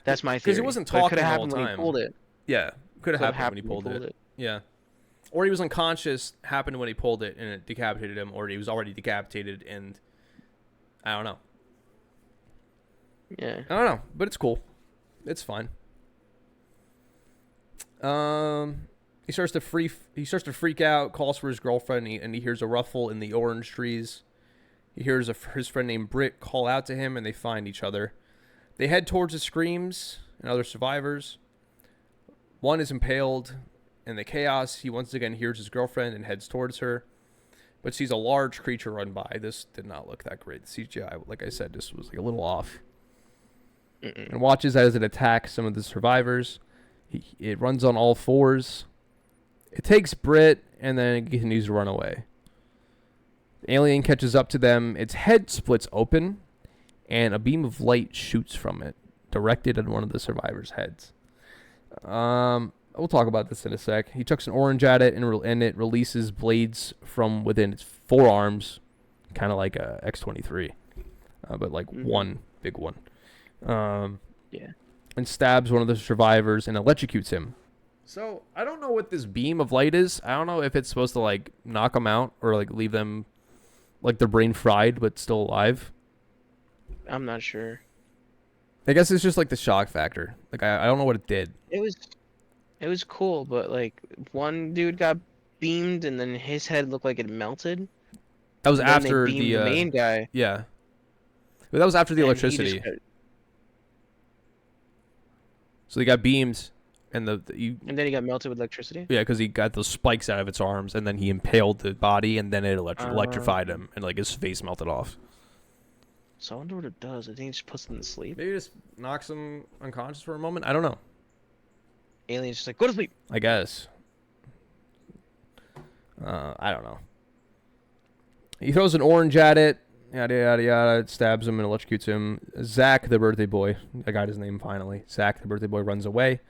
That's my theory. Because he wasn't But it talking could the have whole happened when time. he pulled it. Yeah, could have So it happened when he pulled it. Yeah. or he was unconscious, happened when he pulled it and it decapitated him, or he was already decapitated and I don't know. Yeah. I don't know, but it's cool. It's fine. He starts to freak out, calls for his girlfriend, and he hears a ruffle in the orange trees. He hears his friend named Britt call out to him, and they find each other. They head towards the screams and other survivors. One is impaled. In the chaos, he once again hears his girlfriend and heads towards her, but sees a large creature run by. This did not look that great. The CGI, like I said, just was like a little off. And watches as it attacks some of the survivors. It runs on all fours. It takes Britt, and then it continues to run away. The alien catches up to them. Its head splits open, and a beam of light shoots from it, directed at one of the survivors' heads. We'll talk about this in a sec. He chucks an orange at it, and it releases blades from within its forearms, kind of like a X-23, but like one big one. Yeah. And stabs one of the survivors and electrocutes him. So I don't know what this beam of light is. I don't know if it's supposed to like knock them out or like leave them like their brain fried but still alive. I'm not sure. I guess it's just like the shock factor. Like I don't know what it did. It was cool, but like one dude got beamed and then his head looked like it melted. That was And then after they beamed the main guy. Yeah. But that was after the and electricity. So they got beamed, and and then he got melted with electricity. yeah, because he got those spikes out of its arms, and then he impaled the body, and then it electrified him, and like his face melted off. So I wonder what it does. I think it just puts them to sleep. Maybe it just knocks him unconscious for a moment. I don't know. Alien's just like, go to sleep. I guess. I don't know. He throws an orange at it. Yada, yada, yada. It stabs him and electrocutes him. Zach, the birthday boy. I got his name finally. Zach, the birthday boy, runs away.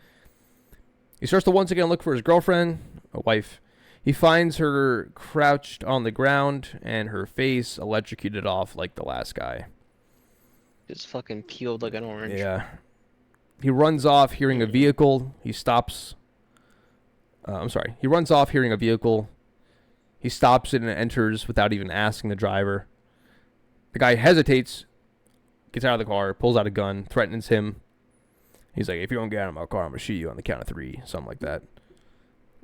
He starts to once again look for his girlfriend, a wife. He finds her crouched on the ground and her face electrocuted off like the last guy. Just fucking peeled like an orange. Yeah. He runs off hearing a vehicle. He stops. He runs off hearing a vehicle. He stops it and enters without even asking the driver. The guy hesitates, gets out of the car, pulls out a gun, threatens him. He's like, if you don't get out of my car, I'm going to shoot you on the count of 3, something like that.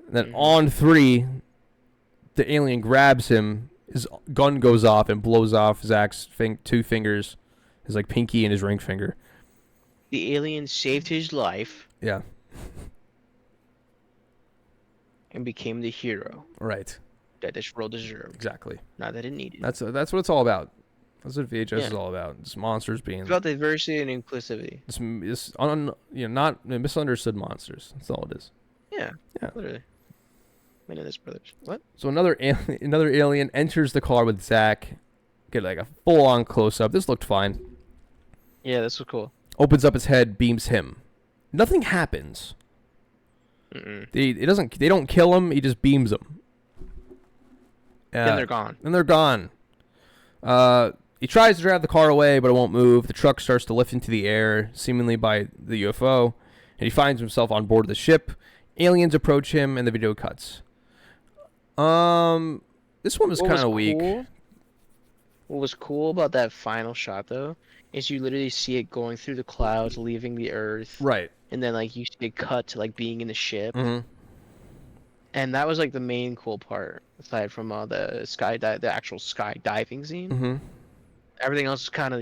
And then on 3, the alien grabs him. His gun goes off and blows off Zach's 2 fingers, his like pinky and his ring finger. The alien saved his life. Yeah. And became the hero Right. that this world deserved. Exactly. Not that it needed. That's what it's all about. That's what VHS is all about. It's monsters being. It's about diversity and inclusivity. Not misunderstood monsters. That's all it is. Yeah. Literally. Menace brothers. What? So another alien enters the car with Zach. Get like a full on close up. This looked fine. Yeah, this was cool. Opens up his head, beams him. Nothing happens. They don't kill him. He just beams him. Then they're gone. Then they're gone. He tries to drive the car away, but it won't move. The truck starts to lift into the air, seemingly by the UFO, and he finds himself on board the ship. Aliens approach him, and the video cuts. This one was kind of weak. What was cool about that final shot, though, is you literally see it going through the clouds, leaving the Earth. Right. And then, like, you see it cut to, like, being in the ship. Mm-hmm. And that was, like, the main cool part, aside from the actual skydiving scene. Mm-hmm. Everything else is kind of,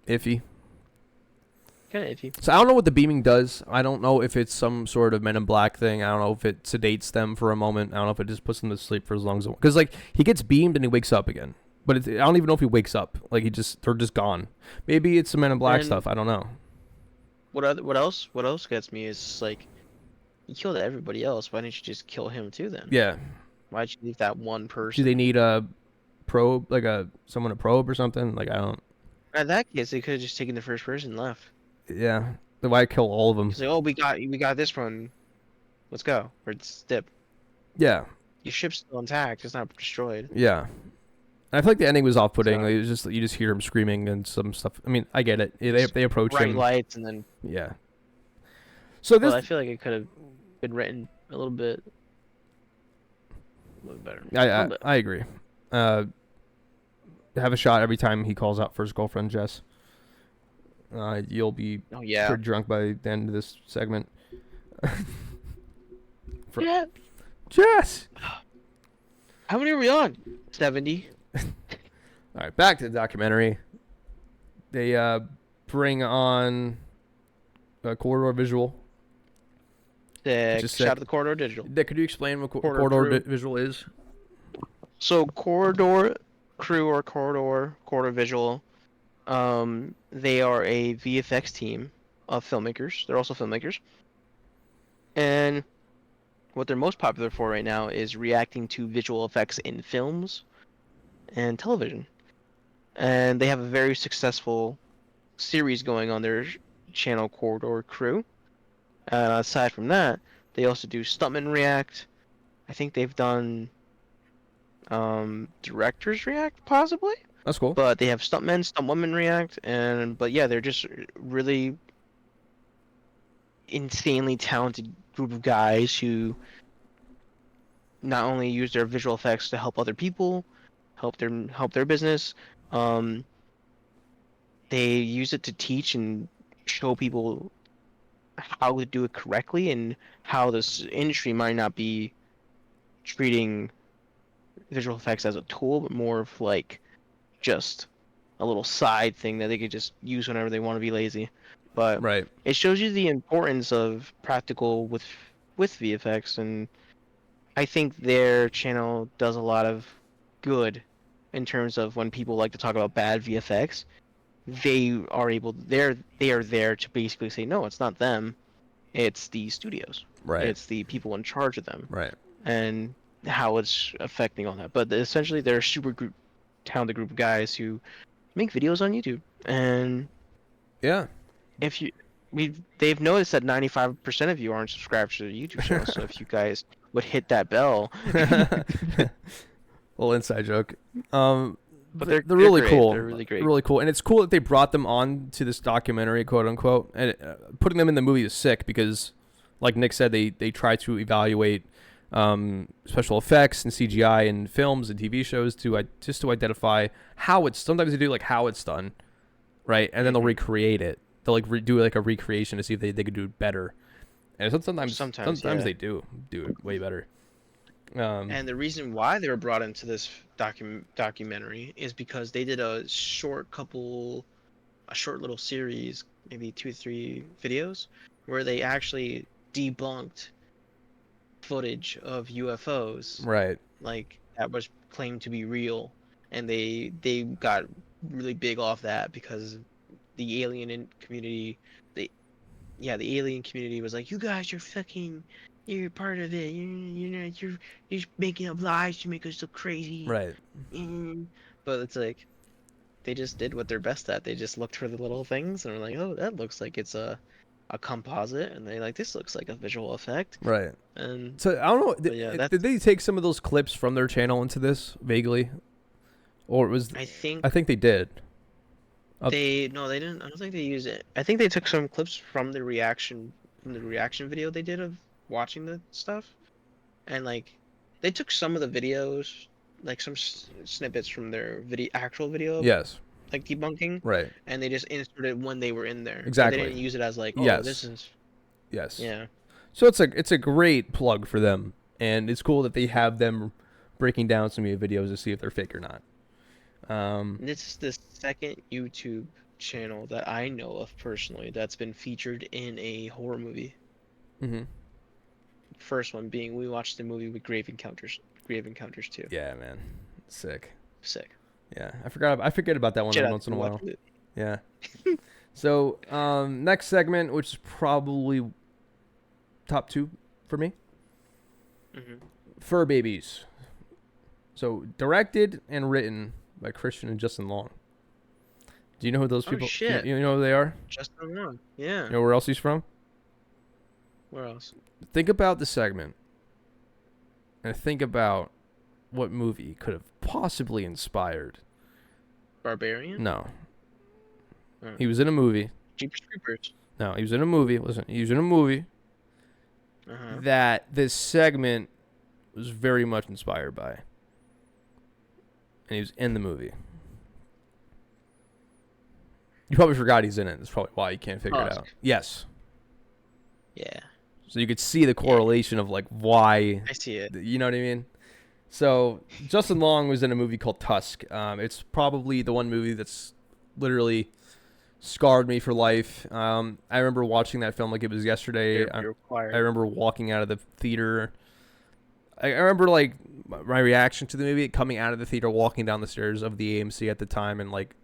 Iffy. kind of iffy. So I don't know what the beaming does. I don't know if it's some sort of Men in Black thing. I don't know if it sedates them for a moment. I don't know if it just puts them to sleep for as long as it... Because, like, he gets beamed and he wakes up again. But I don't even know if he wakes up. Like, they're just gone. Maybe it's some Men in Black stuff. I don't know. What else gets me is, like, you killed everybody else. Why didn't you just kill him too then? Yeah. Why'd you leave that one person? Do they need a probe, like someone to probe or something? Like, I don't... In that case, they could have just taken the first person and left. Yeah. Then why kill all of them? It's like, oh, we got this one. Let's go. Or it's dip. Yeah. Your ship's still intact. It's not destroyed. Yeah. I feel like the ending was off-putting. Like, it was just you just hear him screaming and some stuff. I mean, I get it. They approach bright him. lights and then. Yeah. So this. Well, I feel like it could have been written a little bit A little better. A I little bit. I agree. Uh, have a shot every time he calls out for his girlfriend, Jess. You'll be Oh yeah. pretty drunk by the end of this segment. Yeah. Jess! How many are we on? 70. All right, back to the documentary. They bring on a corridor visual, which Sick. is Shout out sick. to the Corridor Digital. Could you explain what Corridor Crew. visual is? So Corridor Crew or Corridor Visual, they are a VFX team of filmmakers. They're also filmmakers. And what they're most popular for right now is reacting to visual effects in films and television. And they have a very successful series going on their channel, Corridor Crew. Aside from that, they also do Stuntman React. I think they've done Directors React, possibly. That's cool. But they have Stuntmen, Stuntwomen React, but yeah, they're just really insanely talented group of guys who not only use their visual effects to help other people, help their business. Um, they use it to teach and show people how to do it correctly and how this industry might not be treating visual effects as a tool, but more of like just a little side thing that they could just use whenever they want to be lazy. But Right. it shows you the importance of practical with VFX, and I think their channel does a lot of good in terms of when people like to talk about bad VFX. They are there to basically say no, it's not them, it's the studios, Right. it's the people in charge of them, Right. and how it's affecting all that. But essentially, they're a talented group of guys who make videos on YouTube, and Yeah. if you they've noticed that 95% of you aren't subscribed to the YouTube channel, so if you guys would hit that bell. Little inside joke. But They're really great. cool. They're really great. Really cool, and it's cool that they brought them on to this documentary, quote unquote. And putting them in the movie is sick because, like Nick said, they try to evaluate special effects and CGI in films and TV shows just to identify how it's. Sometimes they do like how it's done, right, and then they'll recreate it. They'll like do like a recreation to see if they could do it better. And sometimes Yeah. they do it way better. And the reason why they were brought into this documentary is because they did a short little series, maybe 2 or 3 videos, where they actually debunked footage of UFOs, Right. like that was claimed to be real, and they got really big off that because the community, the alien community was like, you guys are fucking, you're part of it. You're just making up lies to make us look crazy. Right. But it's like they just did what they're best at. They just looked for the little things and were like, oh, that looks like it's a composite, and they like this looks like a visual effect. Right. And So I don't know. yeah, Did they take some of those clips from their channel into this vaguely, or I think I think they did. they didn't. I don't think they used it. I think they took some clips from the reaction video they did of watching the stuff, and like they took some of the videos, like some snippets from their actual video, Yes. like debunking, Right. and they just inserted when they were in there. Exactly. They didn't use it as like, oh, Yes. this is Yes. yeah. So it's a great plug for them, and it's cool that they have them breaking down some of the videos to see if they're fake or not. This is the second YouTube channel that I know of personally that's been featured in a horror movie. Mm-hmm. First one being we watched the movie with Grave Encounters 2. Yeah, man. Sick. Sick. Yeah, I forget about that one Shout out once to in a while. watch it. Yeah. So next segment, which is probably top 2 for me, Fur Babies. So directed and written by Christian and Justin Long. Do you know who those people? Oh shit! You know who they are? Justin Long. Yeah. You know where else he's from? Where else? Think about the segment, and think about what movie could have possibly inspired. Barbarian. No. Oh. He was in a movie. Jeepers Creepers. No, he was in a movie. Listen, he was in a movie that this segment was very much inspired by. And he was in the movie. You probably forgot he's in it. That's probably why you can't figure it Tusk. out. Yes. Yeah, So you could see the yeah, correlation of like why, I see it. you know what I mean? So Justin Long was in a movie called Tusk. It's probably the one movie that's literally scarred me for life. I remember watching that film like it was yesterday. Therapy I required. remember walking out of the theater. I remember like my reaction to the movie, coming out of the theater, walking down the stairs of the AMC at the time, and like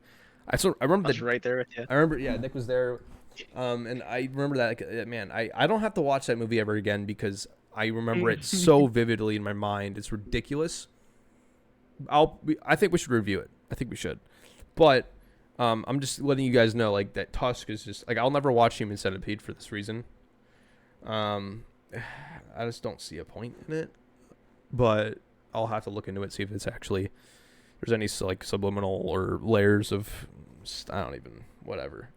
I I remember was right there with you. I remember, yeah, Nick was there. And I remember that, like, man, I don't have to watch that movie ever again because I remember it so vividly in my mind. It's ridiculous. I think we should review it. I think we should. But I'm just letting you guys know, like, that Tusk is just, like, I'll never watch Human Centipede for this reason. I just don't see a point in it. But I'll have to look into it, see if it's actually, there's any, like, subliminal or layers of, I don't even, whatever.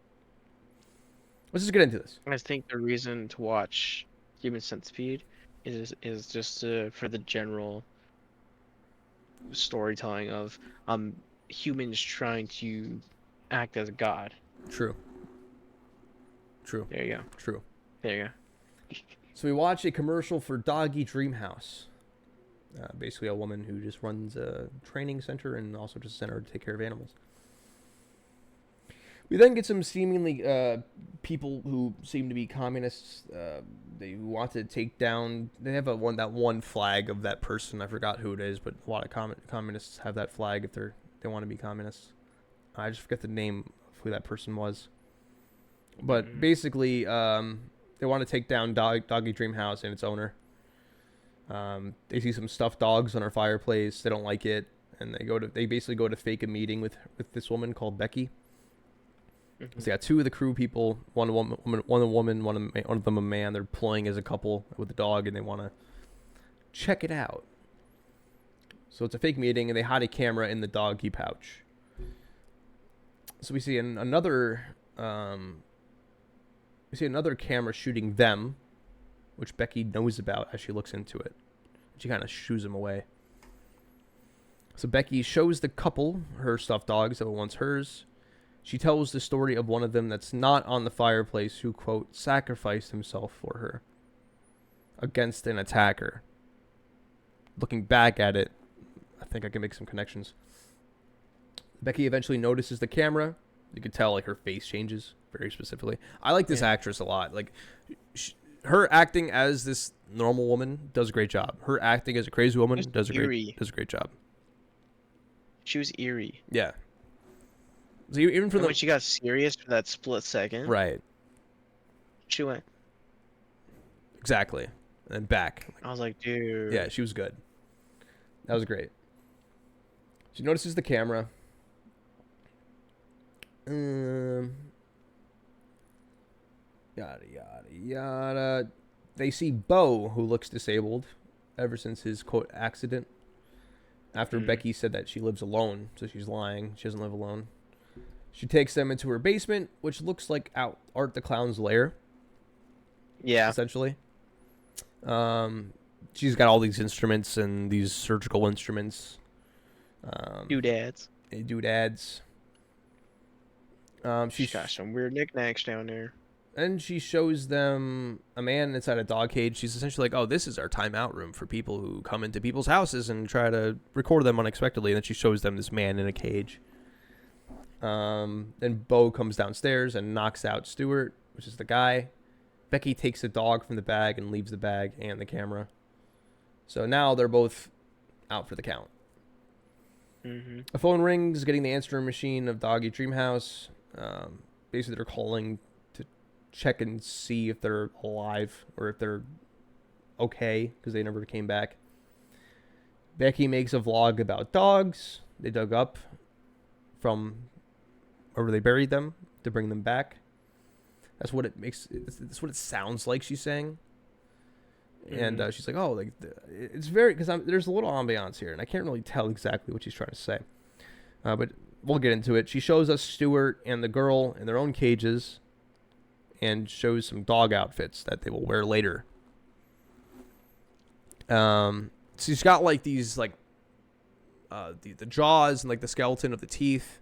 Let's just get into this. I think the reason to watch Human Centipede is just for the general storytelling of humans trying to act as God. True. True. There you go. True. There you go. So we watch a commercial for Doggy Dream House. Basically, a woman who just runs a training center and also just a center to take care of animals. We then get some seemingly people who seem to be communists. They want to take down. They have that one flag of that person. I forgot who it is, but a lot of communists have that flag if they want to be communists. I just forget the name of who that person was. But basically, they want to take down Doggy Dream House and its owner. They see some stuffed dogs on her fireplace. They don't like it, and they basically go to fake a meeting with this woman called Becky. So they got two of the crew people, one a woman, one of them a man. They're employing as a couple with the dog, and they want to check it out. So it's a fake meeting, and they hide a camera in the doggy pouch. So we see another camera shooting them, which Becky knows about as she looks into it. She kind of shoos him away. So Becky shows the couple her stuffed dogs that were once hers. She tells the story of one of them that's not on the fireplace who, quote, sacrificed himself for her against an attacker. Looking back at it, I think I can make some connections. Becky eventually notices the camera. You can tell, like, her face changes very specifically. I like this actress a lot. Like, her acting as this normal woman does a great job. Her acting as a crazy woman does a great job. She was eerie. Yeah. So even from when she got serious for that split second, right, she went exactly, and then back. I was like, dude. Yeah, she was good. That was great. She notices the camera. Yada yada yada. They see Bo, who looks disabled ever since his quote accident. After Becky said that she lives alone, so she's lying. She doesn't live alone. She takes them into her basement, which looks like Art the Clown's lair. Yeah. Essentially. She's got all these instruments and these surgical instruments. Doodads. Doodads. She's got some weird knickknacks down there. And she shows them a man inside a dog cage. She's essentially like, oh, this is our timeout room for people who come into people's houses and try to record them unexpectedly. And then she shows them this man in a cage. Then Bo comes downstairs and knocks out Stuart, which is the guy. Becky takes the dog from the bag and leaves the bag and the camera. So now they're both out for the count. A phone rings, getting the answering machine of Doggy Dream House. Basically, they're calling to check and see if they're alive or if they're okay because they never came back. Becky makes a vlog about dogs they dug up from wherever they buried them to bring them back. That's what it makes. That's what it sounds like she's saying. And she's like, "Oh, like it's very because there's a little ambiance here, and I can't really tell exactly what she's trying to say, but we'll get into it." She shows us Stuart and the girl in their own cages, and shows some dog outfits that they will wear later. she's got like these like the jaws and like the skeleton of the teeth.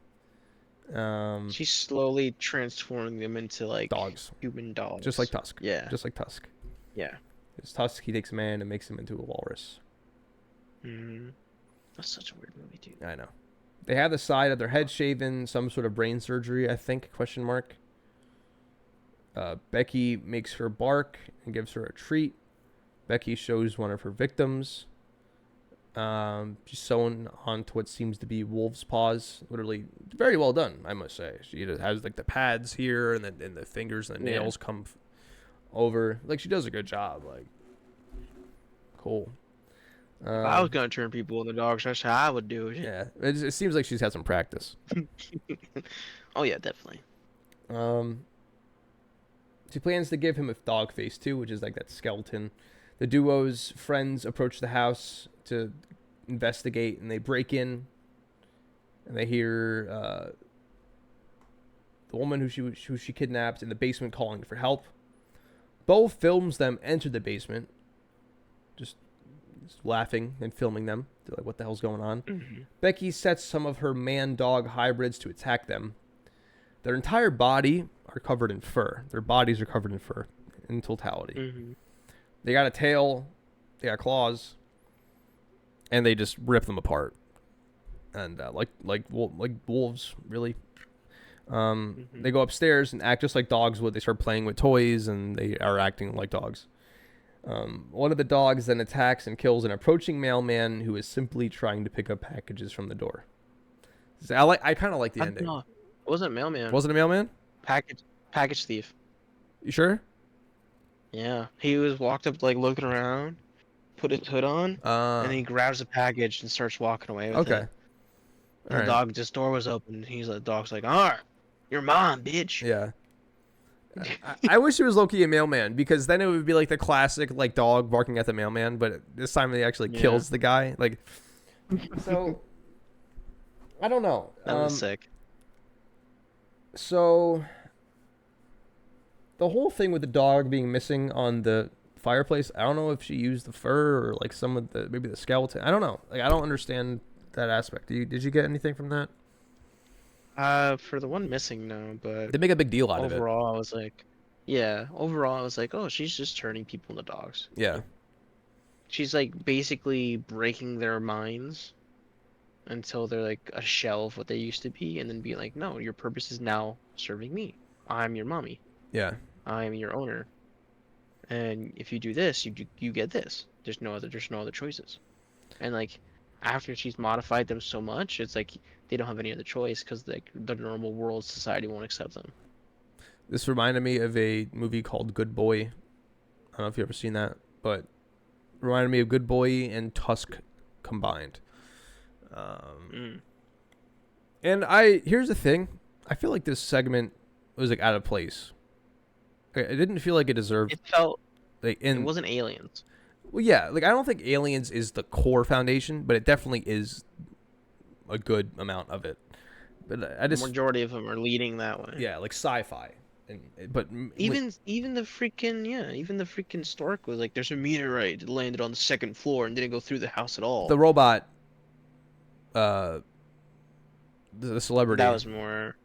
She's slowly transforming them into like Dogs, human dogs. just like Tusk. Yeah. Just like Tusk. Yeah. It's Tusk. He takes a man and makes him into a walrus. That's such a weird movie, dude. I know. They have the side of their head shaven, some sort of brain surgery, I think, question mark. Becky makes her bark and gives her a treat. Becky shows one of her victims. She's sewn onto what seems to be wolf's paws. Literally, very well done, I must say. She has like the pads here, and the fingers and the nails come over. Like, she does a good job. Like, cool. If I was gonna turn people into dogs, that's how I would do it. Yeah, it seems like she's had some practice. Oh yeah, definitely. She plans to give him a dog face too, which is like that skeleton. The duo's friends approach the house to investigate, and they break in, and they hear the woman who she kidnapped in the basement calling for help. Bo films them enter the basement, just laughing and filming them. They're like, what the hell's going on? Mm-hmm. Becky sets some of her man-dog hybrids to attack them. Their entire body are covered in fur. Their bodies are covered in fur in totality. Mm-hmm. They got a tail, they got claws, and they just rip them apart. And like wolves, really. They go upstairs and act just like dogs would. They start playing with toys, and they are acting like dogs. One of the dogs then attacks and kills an approaching mailman who is simply trying to pick up packages from the door. So I kind of like the ending. It wasn't mailman. Was it a mailman? Package thief. You sure? Yeah, he walked up like looking around, put his hood on, and he grabs a package and starts walking away with it. And the door was open. The dog's like, "Ah, your mom, bitch." Yeah. I wish it was low-key a mailman, because then it would be like the classic like dog barking at the mailman, but this time he actually kills the guy. Like, so I don't know. That was sick. So the whole thing with the dog being missing on the fireplace, I don't know if she used the fur or like some of the maybe the skeleton. I don't know. Like, I don't understand that aspect. Did you get anything from that? For the one missing, no, but They make a big deal out of it. overall, I was like, oh, she's just turning people into dogs. Yeah. She's like basically breaking their minds until they're like a shell of what they used to be, and then being like, no, your purpose is now serving me. I'm your mommy. Yeah. I'm your owner. And if you do this, you get this. There's no other choices. And like, after she's modified them so much, it's like they don't have any other choice, because like the normal world society won't accept them. This reminded me of a movie called Good Boy. I don't know if you've ever seen that, but it reminded me of Good Boy and Tusk combined. And here's the thing. I feel like this segment was like out of place. It didn't feel like it deserved. It felt like it wasn't Aliens. Well, yeah, like I don't think Aliens is the core foundation, but it definitely is a good amount of it. But I just The majority of them are leading that way. yeah, like sci-fi, but even the freaking stork was like, there's a meteorite that landed on the second floor and didn't go through the house at all. the robot, the celebrity. That was more.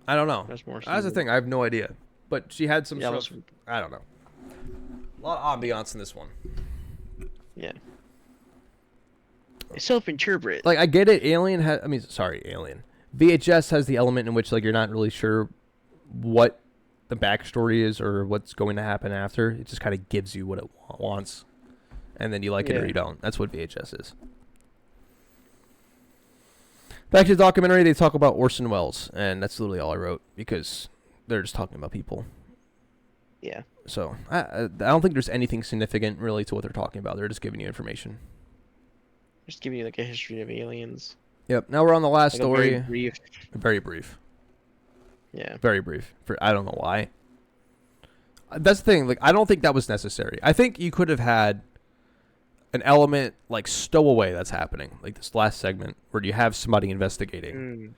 I don't know. That's more. That's the thing. I have no idea. But she had some Yeah, stuff. I don't know. A lot of ambiance in this one. Yeah. Self-interpret. Like, I get it. Alien. VHS has the element in which like you're not really sure what the backstory is or what's going to happen after. It just kind of gives you what it wants, and then you like it or you don't. That's what VHS is. Back to the documentary, they talk about Orson Welles, and that's literally all I wrote, because they're just talking about people. Yeah. So I don't think there's anything significant really to what they're talking about. They're just giving you information. Just giving you like a history of aliens. Yep. Now we're on the last Like story. a very brief. Very brief. Yeah. Very brief. I don't know why. That's the thing. Like, I don't think that was necessary. I think you could have had an element like stowaway that's happening, like this last segment where you have somebody investigating,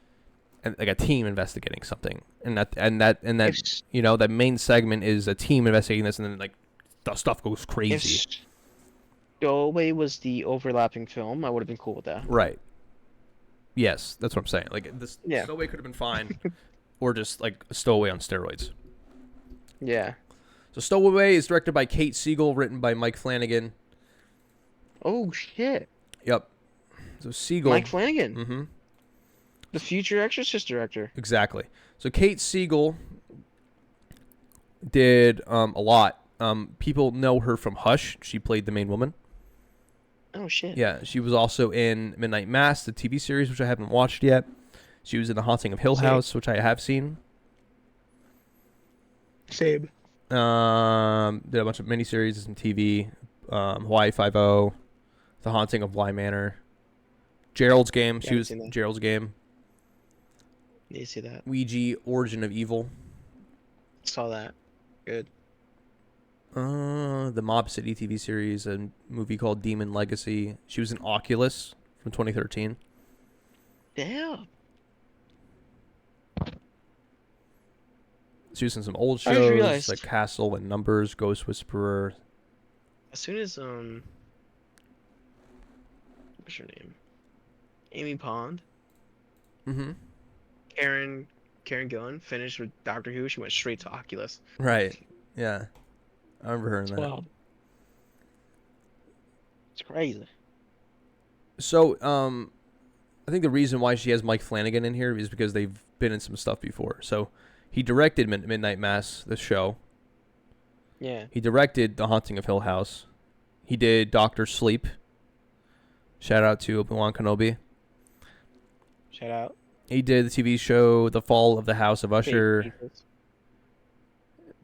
and like a team investigating something, and that you know, that main segment is a team investigating this, and then like the stuff goes crazy. Stowaway was the overlapping film. I would have been cool with that. Right. Yes, that's what I'm saying. Like this Yeah. Stowaway could have been fine, or just like a Stowaway on steroids. Yeah. So Stowaway is directed by Kate Siegel, written by Mike Flanagan. Oh shit. Yep. So Siegel. Mike Flanagan, Mm-hmm. the future Exorcist director. Exactly. So Kate Siegel did a lot. People know her from Hush. She played the main woman. Oh shit. Yeah, she was also in Midnight Mass, the TV series, which I haven't watched yet. She was in The Haunting of Hill Same. House, which I have seen. Same. Did a bunch of miniseries and TV. Hawaii Five-0, The Haunting of Bly Manor, Gerald's Game. She Haven't was seen that. Gerald's Game. Need to see that. Ouija, Origin of Evil. Saw that. Good. The Mob City TV series, a movie called Demon Legacy. She was in Oculus from 2013. Damn. She was in some old I just shows realized. like Castle and Numbers, Ghost Whisperer. As soon as what's her name? Amy Pond, Mm-hmm. Karen Gillan finished with Doctor Who. She went straight to Oculus. Right. Yeah. I remember her in It's that. wild. It's crazy. So, I think the reason why she has Mike Flanagan in here is because they've been in some stuff before. So, he directed Midnight Mass, the show. Yeah. He directed The Haunting of Hill House. He did Doctor Sleep. Shout out to Obi-Wan Kenobi. Shout out. He did the TV show The Fall of the House of Usher, Space Jesus.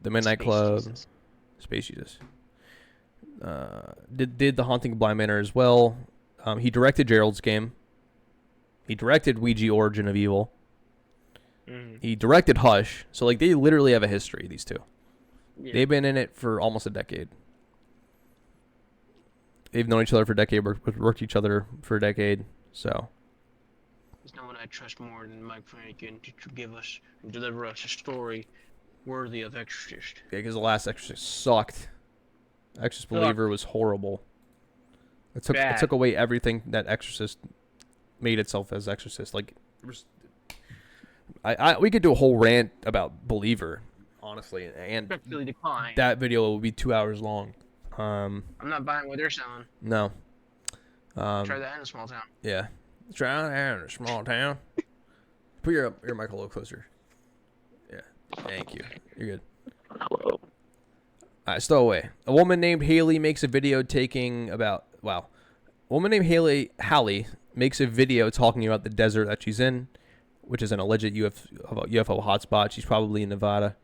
The Midnight Space Club, Jesus. Space Jesus. Did The Haunting of Bly Manor as well. He directed Gerald's Game. He directed Ouija, Origin of Evil. Mhm. He directed Hush. So, like, they literally have a history, these two. Yeah. They've been in it for almost a decade. They've known each other for a decade, worked each other for a decade. So, There's no one I trust more than Mike Flanagan to give us and deliver us a story worthy of Exorcist. yeah, because the last Exorcist sucked. Exorcist Believer was horrible. It Bad. took away everything that Exorcist made itself as Exorcist. Like, we could do a whole rant about Believer, honestly, and Respectfully declined. that video will be 2 hours long. I'm not buying what they're selling. No. Try that in a small town. Yeah. Try that in a small town. Put your mic a little closer. Yeah. Thank you. You're good. All right, Stowaway. A woman named Haley makes a video A woman named Hallie makes a video talking about the desert that she's in, which is an alleged UFO hotspot. She's probably in Nevada.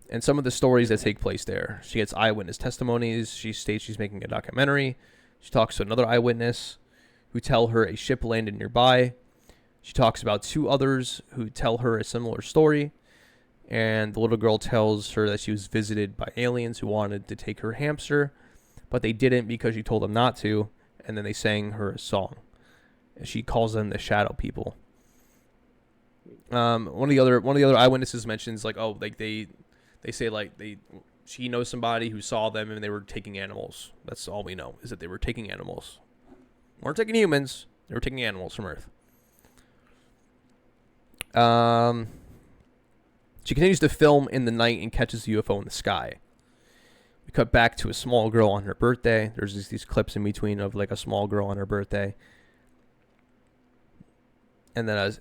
And some of the stories that take place there. She gets eyewitness testimonies. She states she's making a documentary. She talks to another eyewitness who tell her a ship landed nearby. She talks about two others who tell her a similar story. And the little girl tells her that she was visited by aliens who wanted to take her hamster, but they didn't because she told them not to, and then they sang her a song. And she calls them the shadow people. One of the other eyewitnesses mentions they say she knows somebody who saw them and they were taking animals. That's all we know, is that they were taking animals. They weren't taking humans, they were taking animals from Earth. She continues to film in the night and catches the UFO in the sky. We cut back to a small girl on her birthday. There's these clips in between of like a small girl on her birthday. And then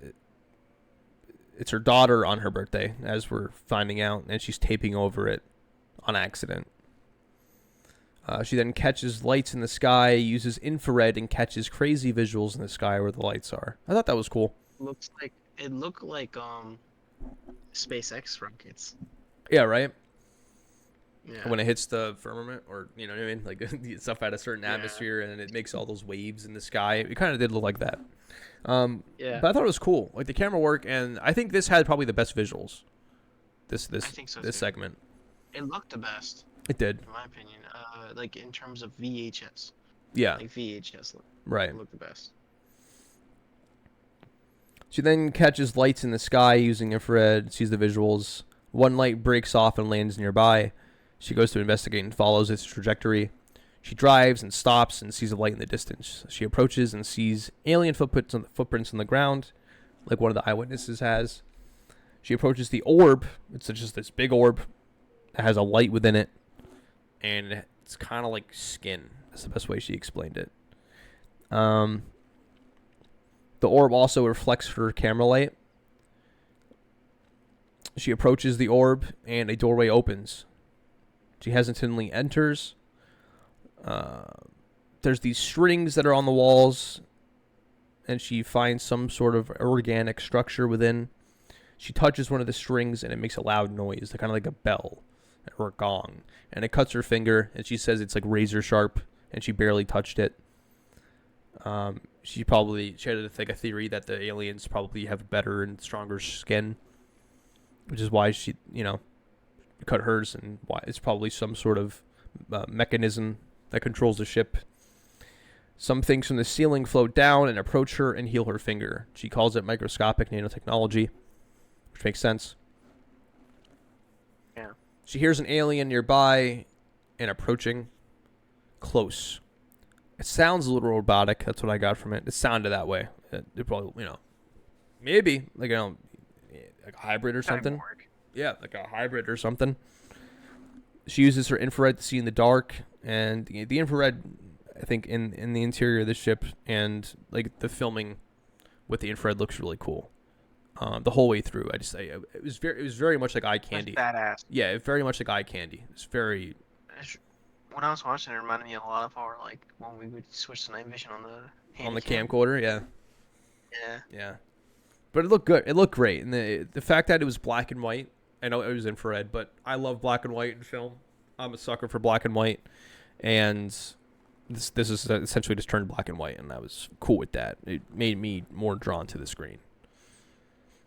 it's her daughter on her birthday, as we're finding out, and she's taping over it on accident. She then catches lights in the sky, uses infrared, and catches crazy visuals in the sky where the lights are. I thought that was cool. It looked like SpaceX rockets. Yeah, right? Yeah. When it hits the firmament, or, you know what I mean? Like, stuff at a certain atmosphere, and it makes all those waves in the sky. It kind of did look like that. Yeah. But I thought it was cool. Like, the camera work, and I think this had probably the best visuals. I think so, This too. segment. It looked the best, It did. in my opinion. Like in terms of VHS. Yeah, Like VHS right. looked the best. She then catches lights in the sky using infrared, sees the visuals. One light breaks off and lands nearby. She goes to investigate and follows its trajectory. She drives and stops and sees a light in the distance. She approaches and sees alien footprints on the ground, like one of the eyewitnesses has. She approaches the orb. It's just this big orb that has a light within it, and it's kind of like skin. That's the best way she explained it. The orb also reflects her camera light. She approaches the orb, and a doorway opens. She hesitantly enters. There's these strings that are on the walls, and she finds some sort of organic structure within. She touches one of the strings, and it makes a loud noise, kind of like a bell or a gong. And it cuts her finger, and she says it's like razor sharp, and she barely touched it. She had like a theory that the aliens probably have better and stronger skin, which is why she, cut hers, and why it's probably some sort of mechanism that controls the ship. Some things from the ceiling float down and approach her and heal her finger. She calls it microscopic nanotechnology, which makes sense. Yeah. She hears an alien nearby and approaching close. It sounds a little robotic. That's what I got from it. It sounded that way. It probably, maybe like a hybrid or something. Yeah, like a hybrid or something. She uses her infrared to see in the dark, and the infrared, I think, in the interior of the ship and like the filming with the infrared looks really cool. The whole way through, it was very much like eye candy. That's badass. Yeah, very much like eye candy. It's very. When I was watching, it reminded me a lot of our when we would switch to night vision on the camcorder. Yeah. Yeah. Yeah. But it looked good. It looked great, and the fact that it was black and white. I know it was infrared, but I love black and white in film. I'm a sucker for black and white, and this is essentially just turned black and white, and I was cool with that. It made me more drawn to the screen.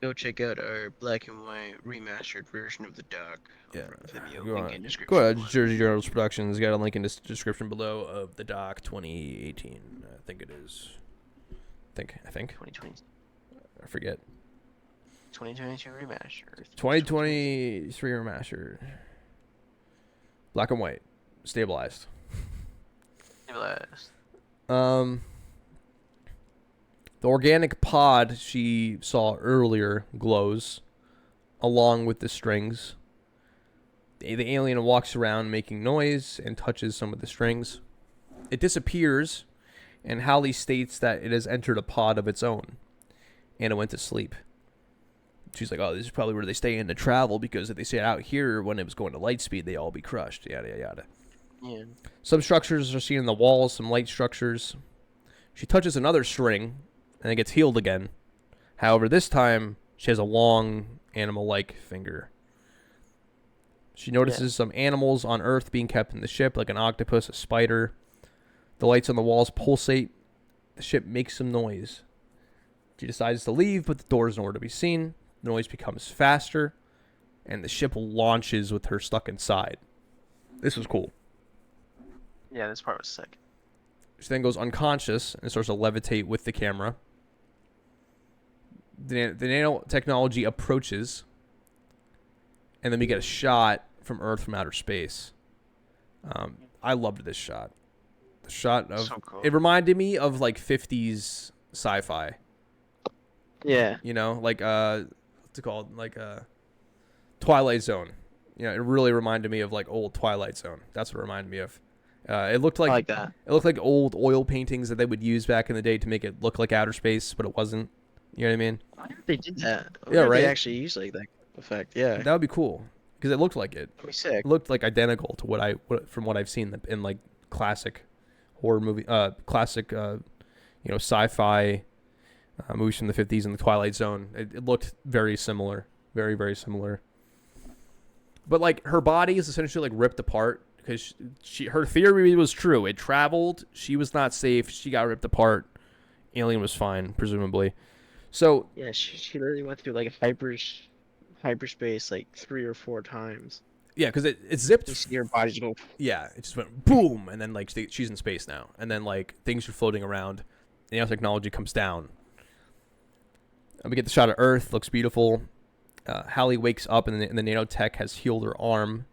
Go check out our black and white remastered version of The Doc. Yeah. Video link in description. Go ahead, Jersey Journals Productions. Got a link in the description below of The Doc 2018. I think it is. I think. 2020. I forget. 2022 remastered. 2023 remastered. Black and white. Stabilized. The organic pod she saw earlier glows, along with the strings. The alien walks around making noise and touches some of the strings. It disappears, and Hallie states that it has entered a pod of its own, and it went to sleep. She's like, oh, this is probably where they stay in to travel, because if they stayed out here when it was going to light speed, they all be crushed, yada, yada, yada. Yeah. Some structures are seen in the walls, some light structures. She touches another string, and it gets healed again. However, this time, she has a long, animal-like finger. She notices some animals on Earth being kept in the ship, like an octopus, a spider. The lights on the walls pulsate. The ship makes some noise. She decides to leave, but the door is nowhere to be seen. The noise becomes faster, and the ship launches with her stuck inside. This was cool. Yeah, this part was sick. She then goes unconscious and starts to levitate with the camera. The nanotechnology approaches, and then we get a shot from Earth from outer space. I loved this shot. The shot of... So cool. It reminded me of, like, 50s sci-fi. Yeah. Like, what's it called? Like, Twilight Zone. It really reminded me of, like, old Twilight Zone. That's what it reminded me of. It looked like... I like that. It looked like old oil paintings that they would use back in the day to make it look like outer space, but it wasn't. You know what I mean? I wonder if they did that. Yeah, right? They actually used, like, that effect, yeah. That would be cool, because it looked like it. That'd be sick. It looked, like, identical to from what I've seen in, like, classic horror movie... classic, sci-fi... movies from the 50s in the Twilight Zone. It looked very similar. Very, very similar. But, like, her body is essentially, like, ripped apart because her theory was true. It traveled. She was not safe. She got ripped apart. Alien was fine, presumably. So... Yeah, she literally went through, like, hyperspace, like, 3 or 4 times. Yeah, because it zipped... You see her body just go... Yeah, it just went boom, and then, like, she's in space now. And then, like, things are floating around. Nanotechnology comes down. We get the shot of Earth. Looks beautiful. Hallie wakes up, and the nanotech has healed her arm.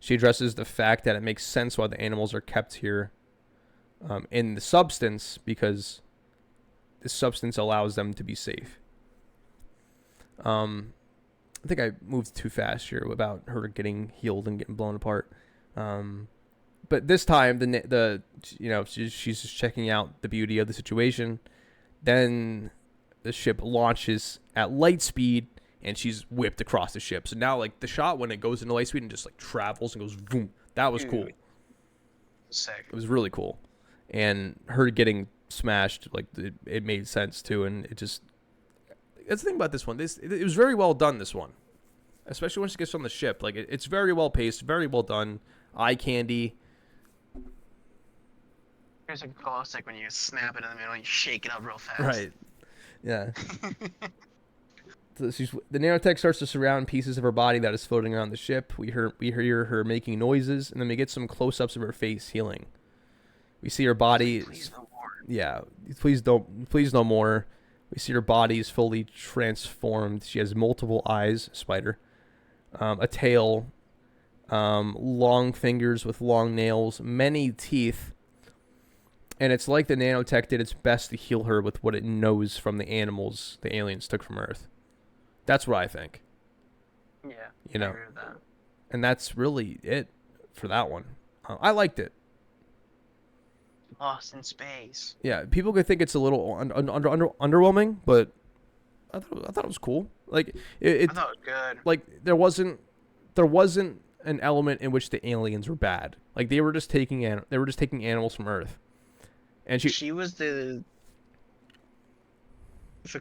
She addresses the fact that it makes sense why the animals are kept here in the substance, because the substance allows them to be safe. I think I moved too fast here about her getting healed and getting blown apart. But this time, she's just checking out the beauty of the situation. Then the ship launches at light speed, and she's whipped across the ship. So now, like, the shot when it goes into light speed and just like travels and goes boom, that was cool. Sick. It was really cool, and her getting smashed, like, it made sense too, and it just. That's the thing about this one. It was very well done. This one, especially when she gets on the ship, like it's very well paced, very well done. Eye candy. Here's a close, like when you snap it in the middle, you shake it up real fast. Right. Yeah. So the nanotech starts to surround pieces of her body that is floating around the ship. We hear her making noises, and then we get some close-ups of her face healing. We see her body. Please no more. Yeah. Please no more. We see her body is fully transformed. She has multiple eyes, spider, a tail, long fingers with long nails, many teeth. And it's like the nanotech did its best to heal her with what it knows from the animals the aliens took from Earth. That's what I think. Yeah. You know. I agree with that. And that's really it for that one. I liked it. Lost in space. Yeah, people could think it's a little underwhelming, but I thought it was cool. Like I thought it was good. Like there wasn't an element in which the aliens were bad. Like they were just taking animals from Earth, and she was the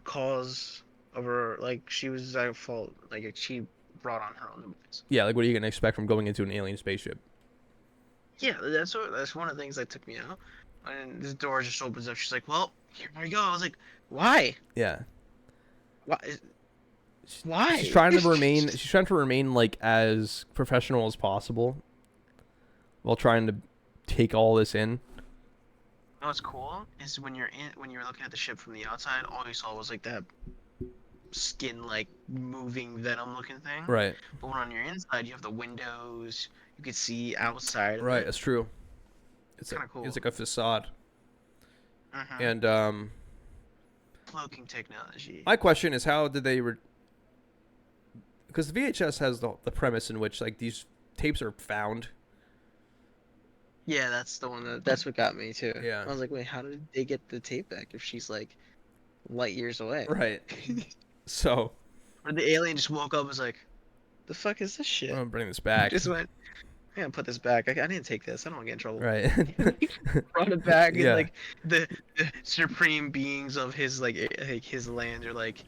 cause of her. Like she was at fault. Like she brought on her own demise. Yeah, like what are you gonna expect from going into an alien spaceship? Yeah, that's one of the things that took me out. And this door just opens up. She's like, "Well, here we go." I was like, "Why? Yeah. Why? Why?" She's trying to remain like as professional as possible, while trying to take all this in. You know what's cool is when you're looking at the ship from the outside, all you saw was like that skin, like moving venom looking thing. Right. But when on your inside, you have the windows. You could see outside. Right. That's true. It's kind of cool. It's like a facade. Mm-hmm. And cloaking technology. my question is, how did they? Because the VHS has the premise in which like these tapes are found. Yeah, that's the one that's what got me too. Yeah. I was like, wait, how did they get the tape back if she's like light years away? Right. So. Or the alien just woke up and was like, the fuck is this shit? I'm gonna bring this back. Just went, I'm gonna put this back. I didn't take this. I don't want to get in trouble. Right. Brought it back, Yeah. and like the supreme beings of his like his land are like,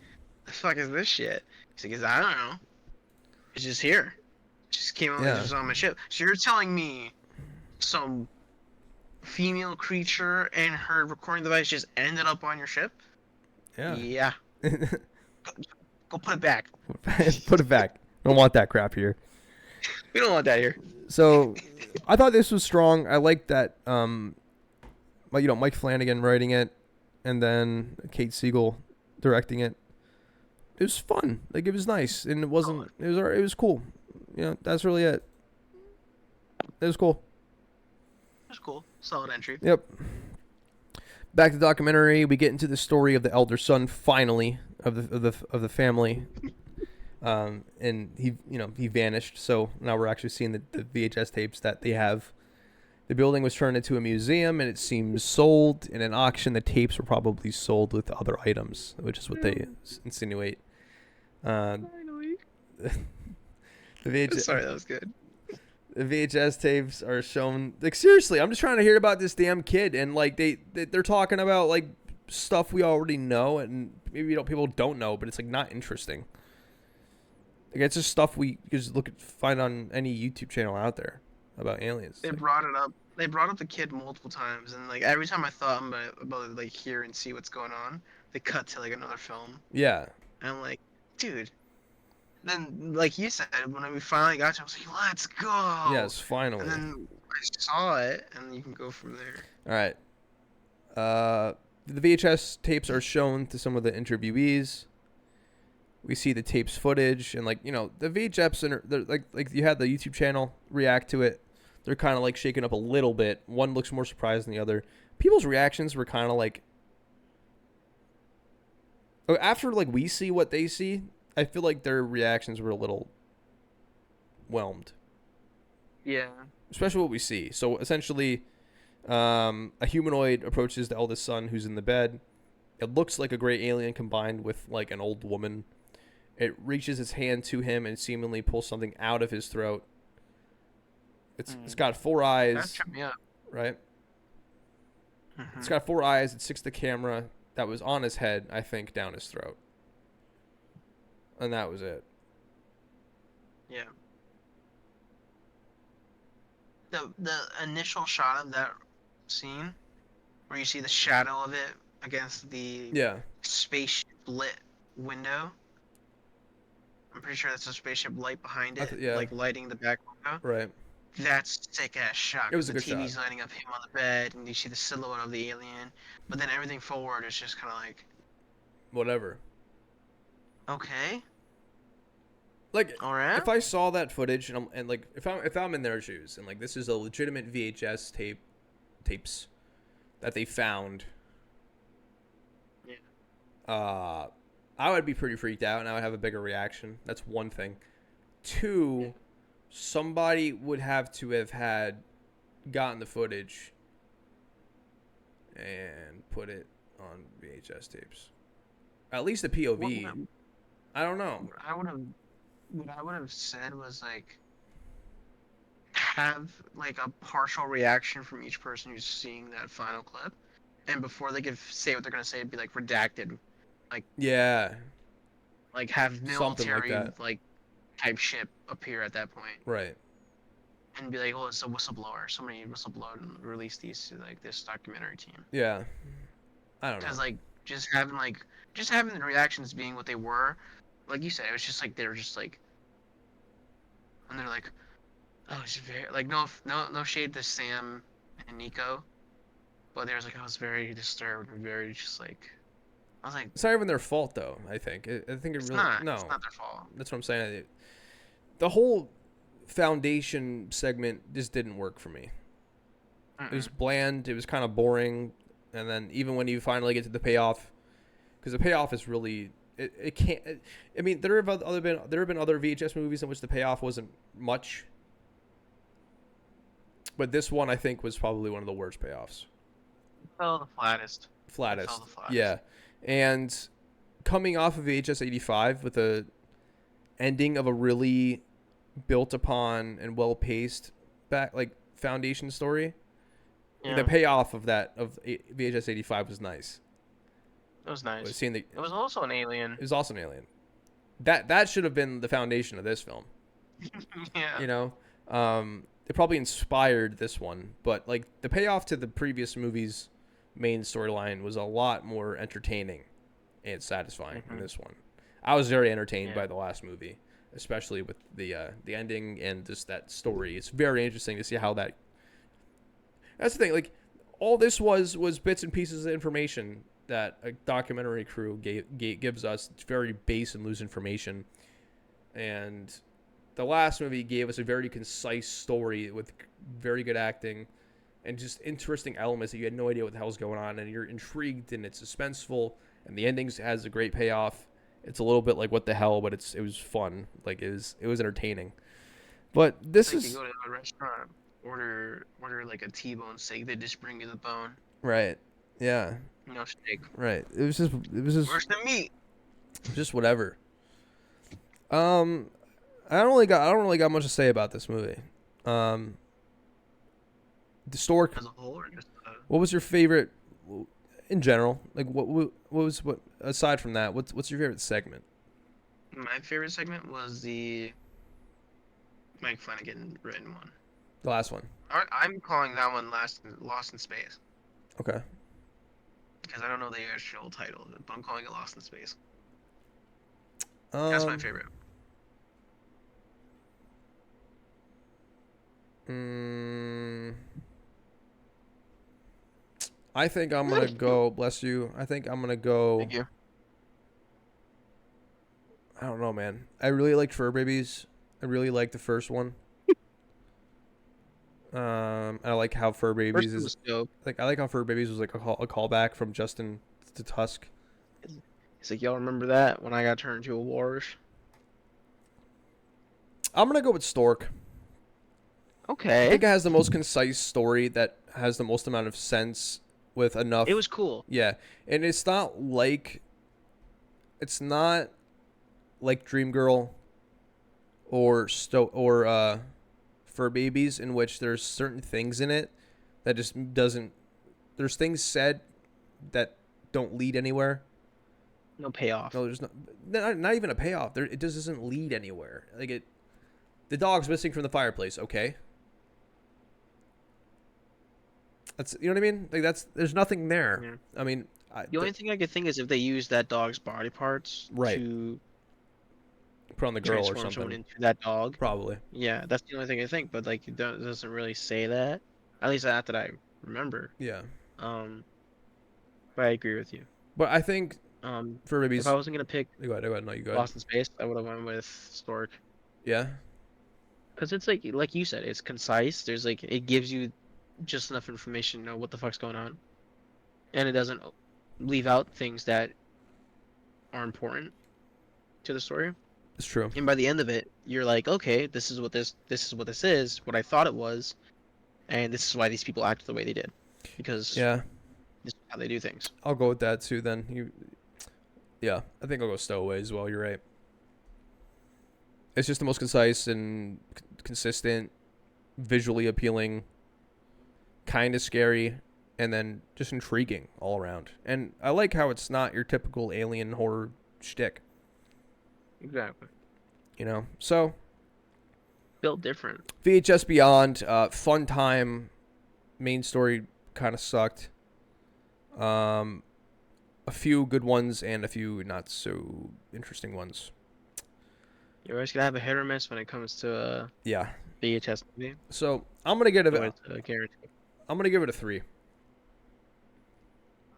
the fuck is this shit? He's like, I don't know. It's just here. It just came out. Yeah. It was on my ship. So you're telling me some female creature and her recording device just ended up on your ship? Yeah. Yeah. Go put it back. Put it back. I don't want that crap here. We don't want that here. So, I thought this was strong. I liked that. Mike Flanagan writing it, and then Kate Siegel directing it. It was fun. Like it was nice, and it wasn't. It was cool. Yeah, that's really it. It was cool. That's cool. Solid entry. Yep. Back to the documentary, we get into the story of the elder son, finally, of the family. And he vanished. So now we're actually seeing the VHS tapes that they have. The building was turned into a museum, and it seems sold in an auction. The tapes were probably sold with other items, which is what they insinuate. Finally. The VHS, Sorry, that was good. the VHS tapes are shown. Like seriously, I'm just trying to hear about this damn kid, and like they're talking about like stuff we already know, and maybe people don't know, but it's like not interesting. Like it's just stuff we just find on any YouTube channel out there about aliens. They brought it up. They brought up the kid multiple times, and like every time I thought I'm about to like hear and see what's going on, they cut to like another film. Yeah. And I'm like, dude. Then, like you said, when we finally got to it, I was like, let's go. Yes, finally. And then I saw it, and you can go from there. All right. The VHS tapes are shown to some of the interviewees. We see the tapes footage and like the VHS and like you had the YouTube channel react to it. They're kind of like shaken up a little bit. One looks more surprised than the other. People's reactions were kind of like after like we see what they see. I feel like their reactions were a little whelmed, Yeah. especially what we see. So essentially, a humanoid approaches the eldest son who's in the bed. It looks like a gray alien combined with like an old woman. It reaches its hand to him and seemingly pulls something out of his throat. It's got four That eyes, tripped me up. right? It's Hmm. got four eyes. It sticks the camera that was on his head, I think, down his throat. And that was it. Yeah. The initial shot of that scene where you see the shadow of it against the Yeah. spaceship lit window. I'm pretty sure that's a spaceship light behind it, Yeah. like lighting the back window. Right. That's sick ass shot It because was a the good shot. TV's lighting up him on the bed, and you see the silhouette of the alien. But then everything forward is just kind of like, Whatever. okay, Like, all right, if I saw that footage and like if I'm in their shoes and like this is a legitimate VHS tapes that they found, yeah, I would be pretty freaked out and I would have a bigger reaction. That's one thing. yeah. Two, somebody would have to have gotten the footage and put it on VHS tapes. At least the POV. I don't know. I would have, what I would have said was like, have like a partial reaction from each person who's seeing that final clip, and before they could say what they're gonna say, it'd be like redacted, like Yeah, have something like military that. like type shit appear at that point, Right. and be like, oh, it's a whistleblower. Somebody whistleblowed and released these to like this documentary team. Yeah. I don't know. Because just having just having the reactions being what they were, like you said, it was just like they were just like, and they're like, oh, it's very like no shade to Sam and Nico, but there's like I was very disturbed and very just like I was like, It's not even their fault though. I think. I think it really it's no. not their fault. That's what I'm saying. The whole foundation segment just didn't work for me. It was Mm-mm. bland. It was kind of boring. And then even when you finally get to the payoff, because the payoff is really it can't. I mean, there have been other VHS movies in which the payoff wasn't much, but this one I think was probably one of the worst payoffs. It fell the flattest. It fell Flattest. the flattest. Yeah, and coming off of VHS 85 with a ending of a really built upon and well paced back like foundation story. The Yeah, payoff of VHS 85 was nice. it was Was nice. seeing It was also an alien. it was also an alien. That should have been the foundation of this film. Yeah. You know, it probably inspired this one, but like the payoff to the previous movie's main storyline was a lot more entertaining and satisfying than Hmm. this one. I was very entertained Yeah. by the last movie, especially with the ending and just that story. It's very interesting to see how that. That's the thing. Like all this was bits and pieces of information that a documentary crew gives us. It's very base and loose information, and the last movie gave us a very concise story with very good acting and just interesting elements that you had no idea what the hell's going on, and you're intrigued and it's suspenseful, and the ending has a great payoff. It's a little bit like what the hell, but it was fun. Like it was entertaining. But It's this like you is go to a restaurant, order like a T-bone steak, they just bring you the bone, right. Yeah, no steak. right. Where's the meat? just whatever. Um, I don't really got much to say about this movie. Um, the store. As a whole, or just What was your favorite in general? Like what aside from that? What's your favorite segment? my favorite segment was the Mike Flanagan written one. The last one. I'm calling that one Lost in Space Okay. because I don't know the actual title of it, but I'm calling it Lost in Space. That's my favorite. Mm, I think I'm gonna go. Bless you. I think I'm gonna go. Thank you. I don't know, man. I really liked Fur Babies. I really liked the first one. I like how Fur First Babies one is was dope. like. I like how Fur Babies was like a callback from Justin to Tusk. It's like, y'all remember that when I got turned into a walrus? I'm gonna go with Stork. I Okay. think it has the most concise story that has the most amount of sense with It enough. was cool. Yeah, and it's not like Dream Girl or Fur Babies, in which there's certain things in it that just doesn't. There's things said that don't lead anywhere. No payoff. No, there's not even a payoff. It just doesn't lead anywhere. Like it, the dog's missing from the fireplace. Okay, that's you know what I mean. Like there's nothing there. Yeah. I mean, The only thing I could think is if they use that dog's body parts right. to Put on the girl or transform someone something. into that dog. Probably. Yeah, that's the only thing I think. But like, it doesn't really say that. At least not that I remember. Yeah, Um, but I agree with you. but I think Fur If I Babies. wasn't gonna pick Go ahead. Go ahead. No, you go ahead. Lost in Space, I would have went with Stork. Yeah, Because it's like you said, it's concise. There's like it gives you just enough information to know what the fuck's going on, and it doesn't leave out things that are important to the story. it's true. And by the end of it, you're like, okay, this is what this is, what I thought it was, and this is why these people act the way they did, because Yeah, this is how they do things. I'll go with that too. Then yeah, I think I'll go Stowaway as well. You're right. It's just the most concise and consistent, visually appealing, kind of scary, and then just intriguing all around. And I like how it's not your typical alien horror shtick. Exactly. You know, so Built different. VHS Beyond, fun time. Main story kind of sucked. A few good ones and a few not so interesting ones. You're always gonna have a hit or miss when it comes to Yeah. VHS movie. So I'm gonna give it. So it's a guarantee. I'm gonna give it a 3.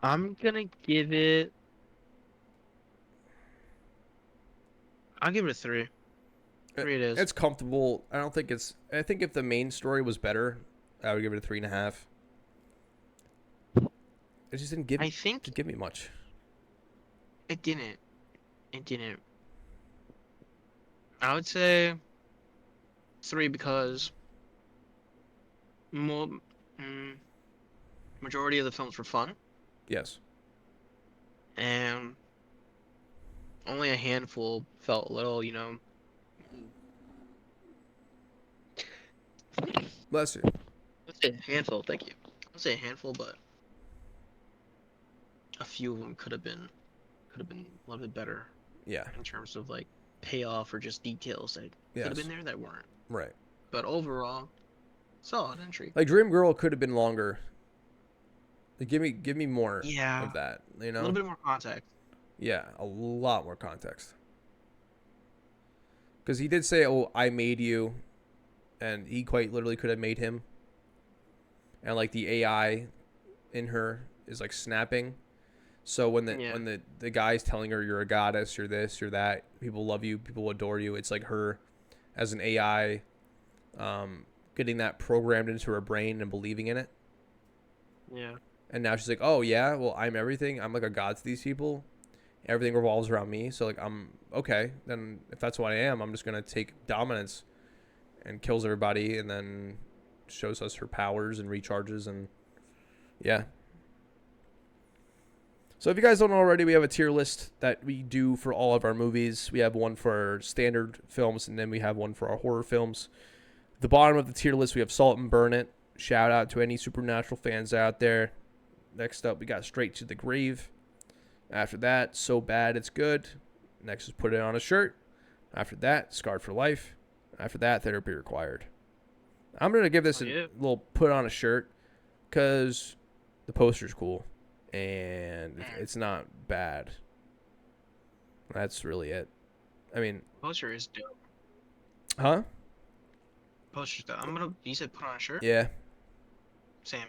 I'm gonna give it. I'll give it a 3. 3 it is. It's comfortable. I don't think it's. I think if the main story was better, I would give it a 3.5. It just didn't I think give me much. it didn't. It didn't. I would say 3 because more, mm, majority of the films were fun, Yes. and only a handful felt a little, Bless you. let's say a handful. Thank you. Let's say a handful, but a few of them could have been a little bit better Yeah. in terms of like payoff or just details that could have Yes. been there that weren't. Right. But overall, solid entry. Like Dream Girl could have been longer. Like, give me more Yeah, of that. You a know. little bit more context. Yeah, a lot more context. Because he did say, "Oh, I made you," and he quite literally could have made him. And like the AI in her is like snapping. So Yeah, when the guy's telling her you're a goddess, you're this, you're that, people love you, people adore you. It's like her as an AI, getting that programmed into her brain and believing in it. yeah, And now she's like, oh yeah, well I'm everything. I'm like a god to these people. Everything revolves around me. So like I'm okay. Then if that's what I am, I'm just gonna take dominance and kills everybody, and then shows us her powers and recharges and yeah. So if you guys don't know already, we have a tier list that we do for all of our movies. We have one for our standard films, and then we have one for our horror films. At the bottom of the tier list, we have Salt and Burn It. Shout out to any Supernatural fans out there. Next up, we got Straight to the Grave. After that, So Bad It's Good. Next is Put It on a Shirt. After that, Scarred for Life. After that, Therapy Required. I'm going to give this a little put on a shirt because the poster's cool and it's not bad. That's really it. I mean, poster is dope. huh? Poster's dope. You said put on a shirt? Yeah. Same.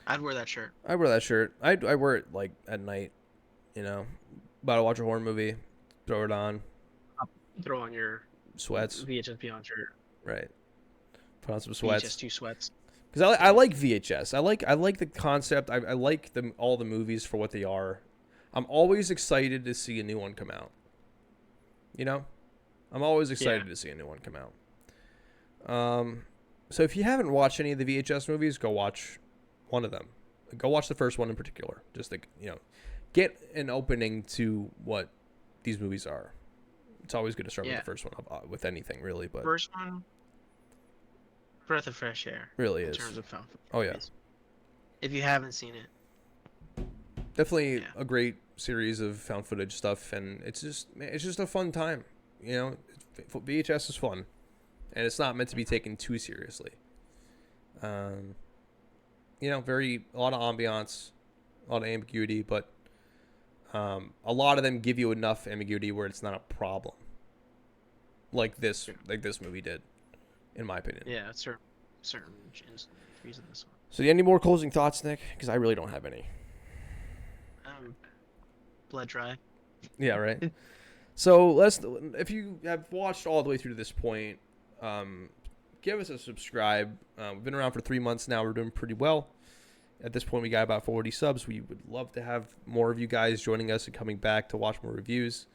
I'd wear that shirt. I wear that shirt. I wear it like at night, you know. About to watch a horror movie, throw it on. throw on your Sweats, VHS Beyond shirt. right? Put on some VHS sweats. 2 sweats. Because I like VHS. I like the concept. I like all the movies for what they are. I'm always excited to see a new one come out. You know, I'm always Yeah. excited to see a new one come out. So if you haven't watched any of the VHS movies, go watch one of them. Go watch the first one in particular. Just to, get an opening to what these movies are. It's always good to start with Yeah. the first one with anything, really, but First one, breath of fresh air really in is. terms of found footage Oh yeah, movies. If you haven't seen it, definitely yeah. a great series of found footage stuff, and it's just a fun time. VHS is fun, and it's not meant to be taken too seriously. A lot of ambiance, a lot of ambiguity, but a lot of them give you enough ambiguity where it's not a problem. Like this movie did, in my opinion. Yeah, certain reason this one. So, any more closing thoughts, Nick? Because I really don't have any. Blood dry. Yeah, right. So if you have watched all the way through to this point, give us a subscribe. We've been around for 3 months now. We're doing pretty well. At this point, we got about 40 subs. We would love to have more of you guys joining us and coming back to watch more reviews.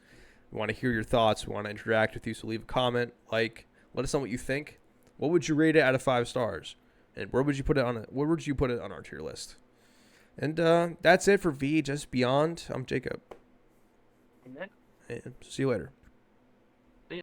We want to hear your thoughts. We want to interact with you. So leave a comment, let us know what you think. What would you rate it out of 5 stars? And where would you put it on our tier list? And that's it for VHS Beyond. I'm Jacob. And then, And see you later. see ya.